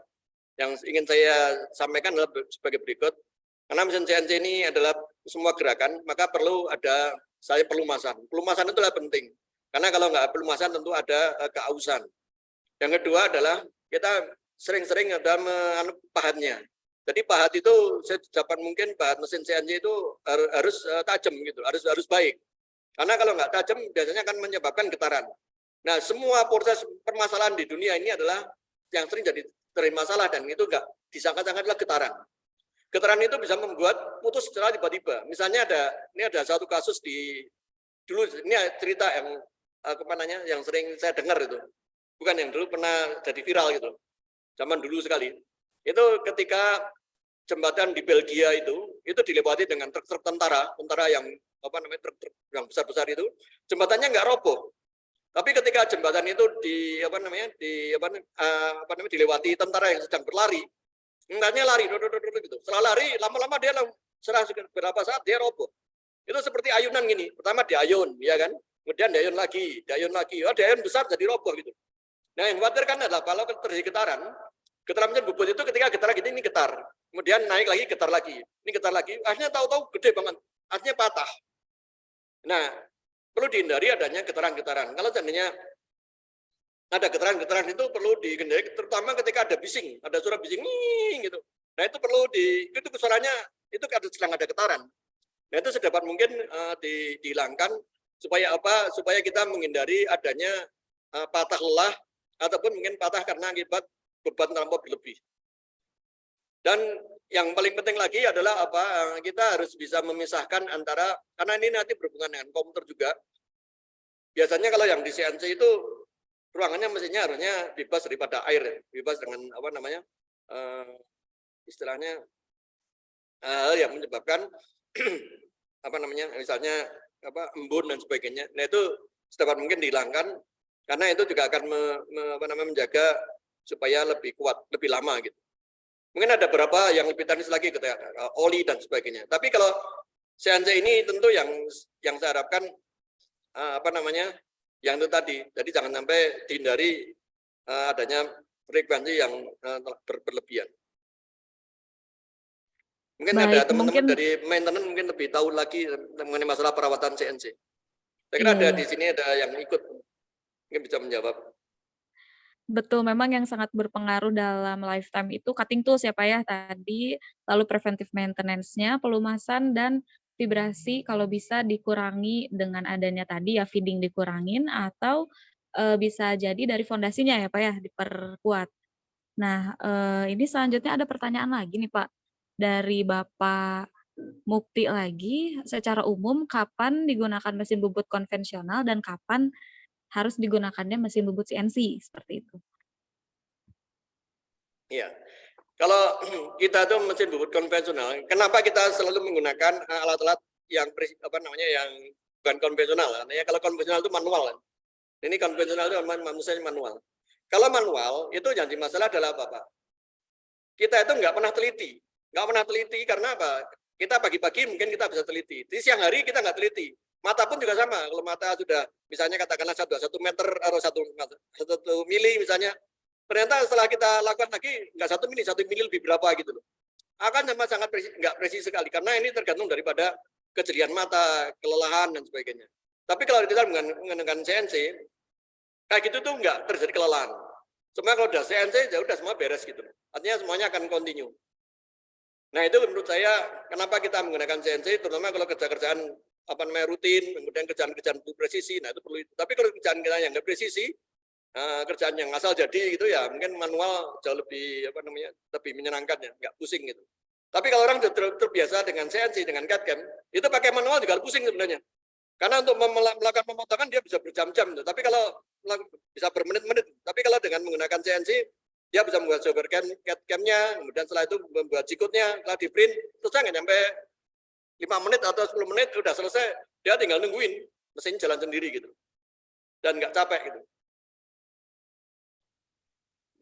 yang ingin saya sampaikan adalah sebagai berikut. Karena mesin CNC ini adalah semua gerakan, maka saya pelumasan. Pelumasan itu adalah penting. Karena kalau nggak pelumasan tentu ada keausan. Yang kedua adalah kita sering-sering ada pahatnya. Jadi pahat itu sedapat mungkin pahat mesin CNC itu harus tajam gitu, harus baik. Karena kalau nggak tajam biasanya akan menyebabkan getaran. Nah, semua proses permasalahan di dunia ini adalah yang sering jadi masalah dan itu nggak disangka-sangka adalah getaran. Getaran itu bisa membuat putus secara tiba-tiba. Misalnya ini ada satu kasus dulu ini cerita yang sering saya dengar itu. Bukan yang dulu pernah jadi viral gitu. Zaman dulu sekali. Itu ketika jembatan di Belgia itu dilewati dengan truk-truk tentara yang truk-truk yang besar-besar itu, jembatannya nggak roboh. Tapi ketika jembatan itu dilewati tentara yang sedang berlari, enggaknya lari gitu. Setelah lari lama-lama dia berapa saat dia roboh. Itu seperti ayunan gini. Pertama diayun, ya kan? Kemudian diayun lagi. Oh, diayun besar jadi roboh gitu. Nah, yang khawatirkan adalah kalau terjadi getaran mesin bubut itu ketika getar gini ini getar. Kemudian naik lagi, getar lagi. Ini getar lagi. Akhirnya tahu-tahu gede banget. Akhirnya patah. Nah, perlu dihindari adanya getaran-getaran. Kalau seandainya ada getaran-getaran itu perlu dihindari, terutama ketika ada bising, ada suara bising gitu. Nah, itu perlu itu suaranya itu sedang ada getaran. Nah, itu sedapat mungkin dihilangkan supaya apa? Supaya kita menghindari adanya patah lelah ataupun mungkin patah karena akibat beban terlampau berlebih. Dan yang paling penting lagi adalah kita harus bisa memisahkan antara, karena ini nanti berhubungan dengan komputer juga. Biasanya kalau yang di CNC itu ruangannya mesinnya harusnya bebas daripada air, bebas dengan istilahnya hal yang menyebabkan misalnya embun dan sebagainya. Nah, itu sedapat mungkin dihilangkan karena itu juga akan menjaga supaya lebih kuat, lebih lama gitu. Mungkin ada beberapa yang lebih teknis lagi ketika oli dan sebagainya. Tapi kalau CNC ini tentu yang saya harapkan yang itu tadi. Jadi jangan sampai dihindari adanya frekuensi yang berlebihan. Mungkin ada teman-teman dari maintenance mungkin lebih tahu lagi mengenai masalah perawatan CNC. Saya kira ada di sini ada yang ikut mungkin bisa menjawab. Betul, memang yang sangat berpengaruh dalam lifetime itu cutting tools ya Pak ya tadi, lalu preventive maintenance-nya, pelumasan dan vibrasi kalau bisa dikurangi dengan adanya tadi ya feeding dikurangin atau bisa jadi dari fondasinya ya Pak ya diperkuat. Nah, ini selanjutnya ada pertanyaan lagi nih Pak dari Bapak Mukti lagi, secara umum kapan digunakan mesin bubut konvensional dan kapan harus digunakannya mesin bubut CNC seperti itu. Iya. Kalau kita tuh mesin bubut konvensional, kenapa kita selalu menggunakan alat-alat yang yang bukan konvensional? Artinya kalau konvensional itu manual. Ini konvensional itu manusianya manual. Kalau manual itu yang dimasalah adalah apa, Pak? Kita itu nggak pernah teliti. Nggak pernah teliti karena apa? Kita pagi-pagi mungkin kita bisa teliti. Di siang hari kita nggak teliti. Mata pun juga sama. Kalau mata sudah misalnya katakanlah 1 meter atau 1 mili misalnya, ternyata setelah kita lakukan lagi nggak 1 mili lebih berapa gitu loh. Akan sangat nggak presisi sekali karena ini tergantung daripada kejelian mata, kelelahan dan sebagainya. Tapi kalau kita menggunakan CNC, kayak gitu tuh nggak terjadi kelelahan. Cuma kalau udah CNC ya udah semua beres gitu. Artinya semuanya akan continue. Nah, itu menurut saya kenapa kita menggunakan CNC, terutama kalau kerjaan rutin, kemudian kerjaan presisi, nah itu perlu itu. Tapi kalau kerjaan kita yang nggak presisi, kerjaan yang asal jadi gitu ya, mungkin manual jauh lebih lebih menyenangkan ya, nggak pusing gitu. Tapi kalau orang terbiasa dengan CNC, dengan CAD-CAM, itu pakai manual juga pusing sebenarnya. Karena untuk melakukan pemotongan dia bisa berjam-jam, tapi kalau bisa bermenit-menit. Tapi kalau dengan menggunakan CNC, dia bisa membuat software CAD-CAM-nya, kemudian setelah itu membuat G-code-nya, setelah di print, terus nggak nyampe 5 menit atau 10 menit udah selesai, dia tinggal nungguin mesin jalan sendiri gitu, dan nggak capek gitu.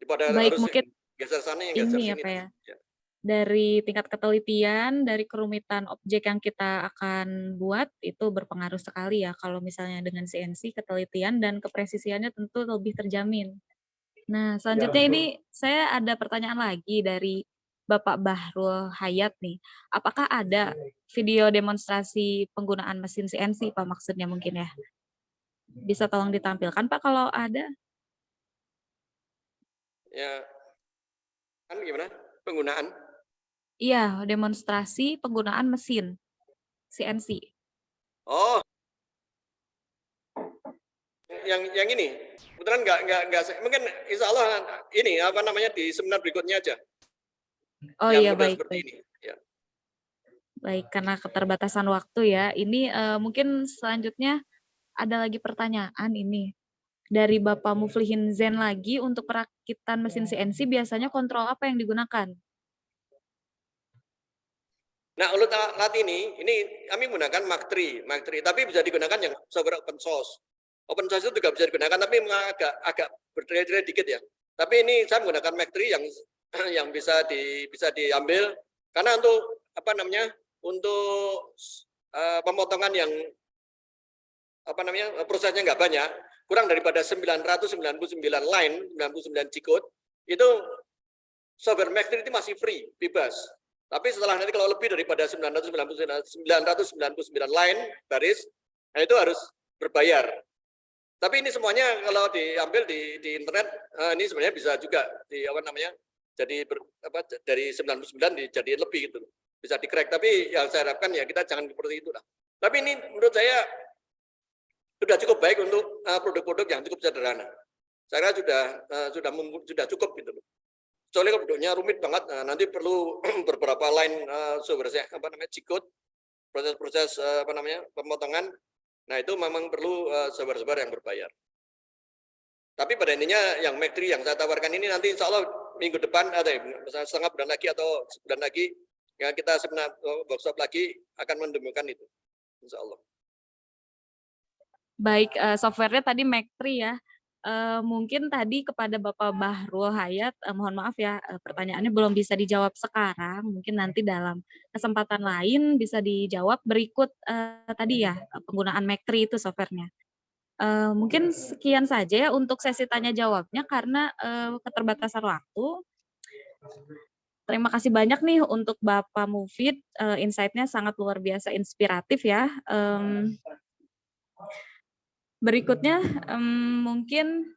Daripada Baik, harus mungkin geser sana yang geser ini ya sini. Pak ya. Ya. Dari tingkat ketelitian, dari kerumitan objek yang kita akan buat, itu berpengaruh sekali ya, kalau misalnya dengan CNC, ketelitian dan kepresisiannya tentu lebih terjamin. Nah, selanjutnya betul. ini saya ada pertanyaan lagi dari Bapak Bahrul Hayat nih. Apakah ada video demonstrasi penggunaan mesin CNC, Pak, maksudnya mungkin ya? Bisa tolong ditampilkan, Pak, kalau ada? Ya, kan gimana penggunaan? Iya, demonstrasi penggunaan mesin CNC. Oh, yang ini, kebetulan nggak, mungkin insya Allah ini apa namanya di seminar berikutnya aja. Oh yang iya, mudah baik, seperti baik. ini. Ya. Baik, karena keterbatasan waktu ya. Ini mungkin selanjutnya ada lagi pertanyaan ini. Dari Bapak Muflihin Zen lagi, untuk perakitan mesin CNC biasanya kontrol apa yang digunakan? Nah, untuk alat ini kami menggunakan Mark III, tapi bisa digunakan yang software open source. Open source itu juga bisa digunakan, tapi agak berderai-derai dikit ya. Tapi ini saya menggunakan Mark III yang bisa diambil, karena untuk apa namanya, untuk pemotongan yang apa namanya, prosesnya nggak banyak, kurang daripada 999 line, 99 G-code, itu software Mark III itu masih free, bebas. Tapi setelah nanti kalau lebih daripada 999 line baris, nah itu harus berbayar. Tapi ini semuanya kalau diambil di internet, ini sebenarnya bisa juga di apa namanya, jadi dari 99 jadi lebih gitu, bisa di-crack. Tapi yang saya harapkan ya kita jangan seperti itu lah. Tapi ini menurut saya sudah cukup baik untuk produk-produk yang cukup sederhana. Saya kira sudah cukup gitu loh. Soalnya kalau bentuknya rumit banget, nanti perlu beberapa line software apa namanya G-code, proses-proses apa namanya pemotongan. Nah itu memang perlu software yang berbayar. Tapi pada intinya yang Mac 3 yang saya tawarkan ini nanti insya Allah minggu depan ada misalnya setengah bulan lagi atau sebulan lagi ya kita seminar workshop lagi akan mendemukan itu, insya Allah. Baik, softwarenya tadi Mac 3 ya. Mungkin tadi kepada Bapak Bahrul Hayat, mohon maaf ya, pertanyaannya belum bisa dijawab sekarang, mungkin nanti dalam kesempatan lain bisa dijawab berikut tadi ya, penggunaan Mac 3 itu softwarenya. Mungkin sekian saja ya untuk sesi tanya jawabnya karena keterbatasan waktu. Terima kasih banyak nih untuk Bapak Mufid, insight-nya sangat luar biasa inspiratif ya. Berikutnya mungkin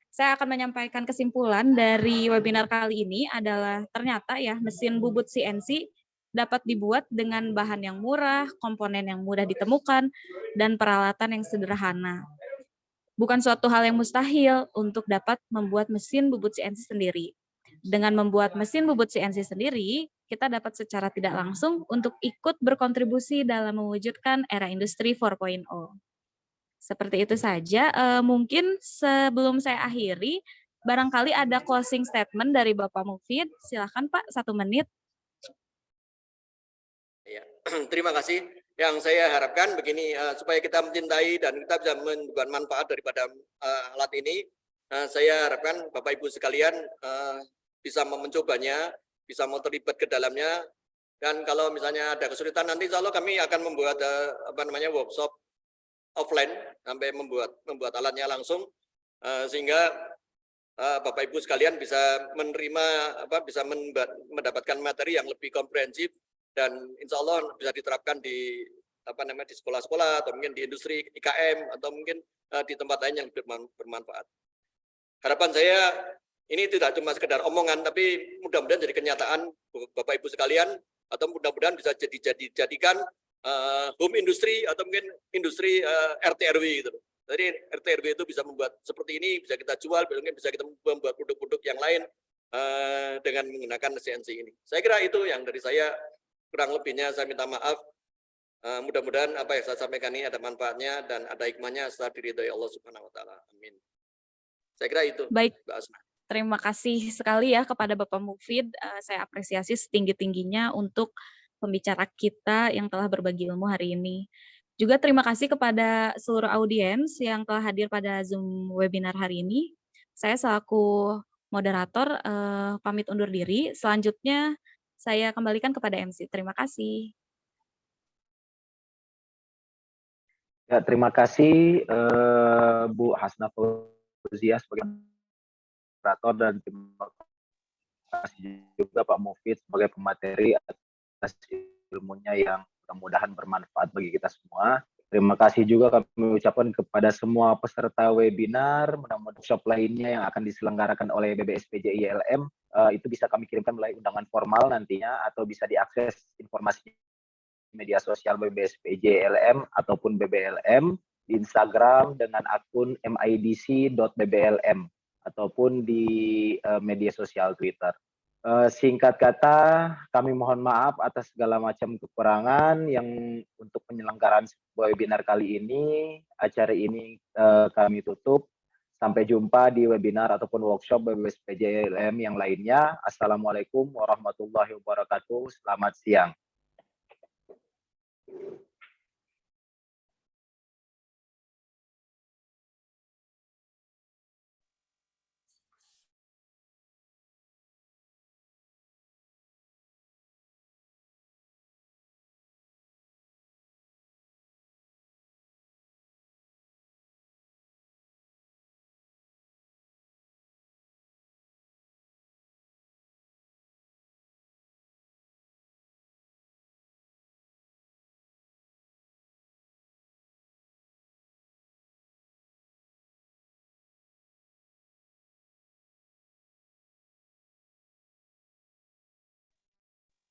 saya akan menyampaikan kesimpulan dari webinar kali ini adalah ternyata ya mesin bubut CNC dapat dibuat dengan bahan yang murah, komponen yang mudah ditemukan, dan peralatan yang sederhana. Bukan suatu hal yang mustahil untuk dapat membuat mesin bubut CNC sendiri. Dengan membuat mesin bubut CNC sendiri, kita dapat secara tidak langsung untuk ikut berkontribusi dalam mewujudkan era industri 4.0. Seperti itu saja. Mungkin sebelum saya akhiri, barangkali ada closing statement dari Bapak Mufid. Silakan Pak, 1 menit. Ya, terima kasih. Yang saya harapkan begini, supaya kita mencintai dan kita bisa membuat manfaat daripada alat ini, saya harapkan Bapak Ibu sekalian bisa mencobanya, bisa mau terlibat ke dalamnya, dan kalau misalnya ada kesulitan nanti insya Allah kami akan membuat workshop offline sampai membuat alatnya langsung sehingga Bapak Ibu sekalian bisa menerima bisa mendapatkan materi yang lebih komprehensif dan insya Allah bisa diterapkan di di sekolah-sekolah atau mungkin di industri IKM atau mungkin di tempat lain yang bermanfaat. Harapan saya ini tidak cuma sekedar omongan tapi mudah-mudahan jadi kenyataan Bapak Ibu sekalian atau mudah-mudahan bisa dijadikan home industry atau mungkin industri RT RW gitu. Jadi RT RW itu bisa membuat seperti ini, bisa kita jual, mungkin bisa kita membuat produk-produk yang lain dengan menggunakan CNC ini. Saya kira itu yang dari saya, kurang lebihnya saya minta maaf. Mudah-mudahan apa yang saya sampaikan ini ada manfaatnya dan ada hikmahnya serta diridhoi Allah Subhanahu wa taala. Amin. Saya kira itu. Baik, Mbak Asma. terima kasih sekali ya kepada Bapak Mufid. Saya apresiasi setinggi-tingginya untuk pembicara kita yang telah berbagi ilmu hari ini. Juga terima kasih kepada seluruh audiens yang telah hadir pada Zoom webinar hari ini. Saya selaku moderator pamit undur diri. Selanjutnya saya kembalikan kepada MC. Terima kasih. Ya, terima kasih Bu Hasna Fauzia sebagai moderator dan terima kasih juga Pak Mufid sebagai pemateri atas ilmunya yang mudah-mudahan bermanfaat bagi kita semua. Terima kasih juga kami ucapkan kepada semua peserta webinar, mudah-mudahan workshop lainnya yang akan diselenggarakan oleh BBSPJ ILM itu bisa kami kirimkan melalui undangan formal nantinya atau bisa diakses informasi media sosial BBSPJ ILM ataupun BBLM di Instagram dengan akun midc.bblm ataupun di media sosial Twitter. Singkat kata, kami mohon maaf atas segala macam kekurangan yang untuk penyelenggaraan webinar kali ini. Acara ini kami tutup. Sampai jumpa di webinar ataupun workshop BBSPJ ILM yang lainnya. Assalamualaikum warahmatullahi wabarakatuh. Selamat siang.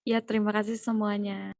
Ya, terima kasih semuanya.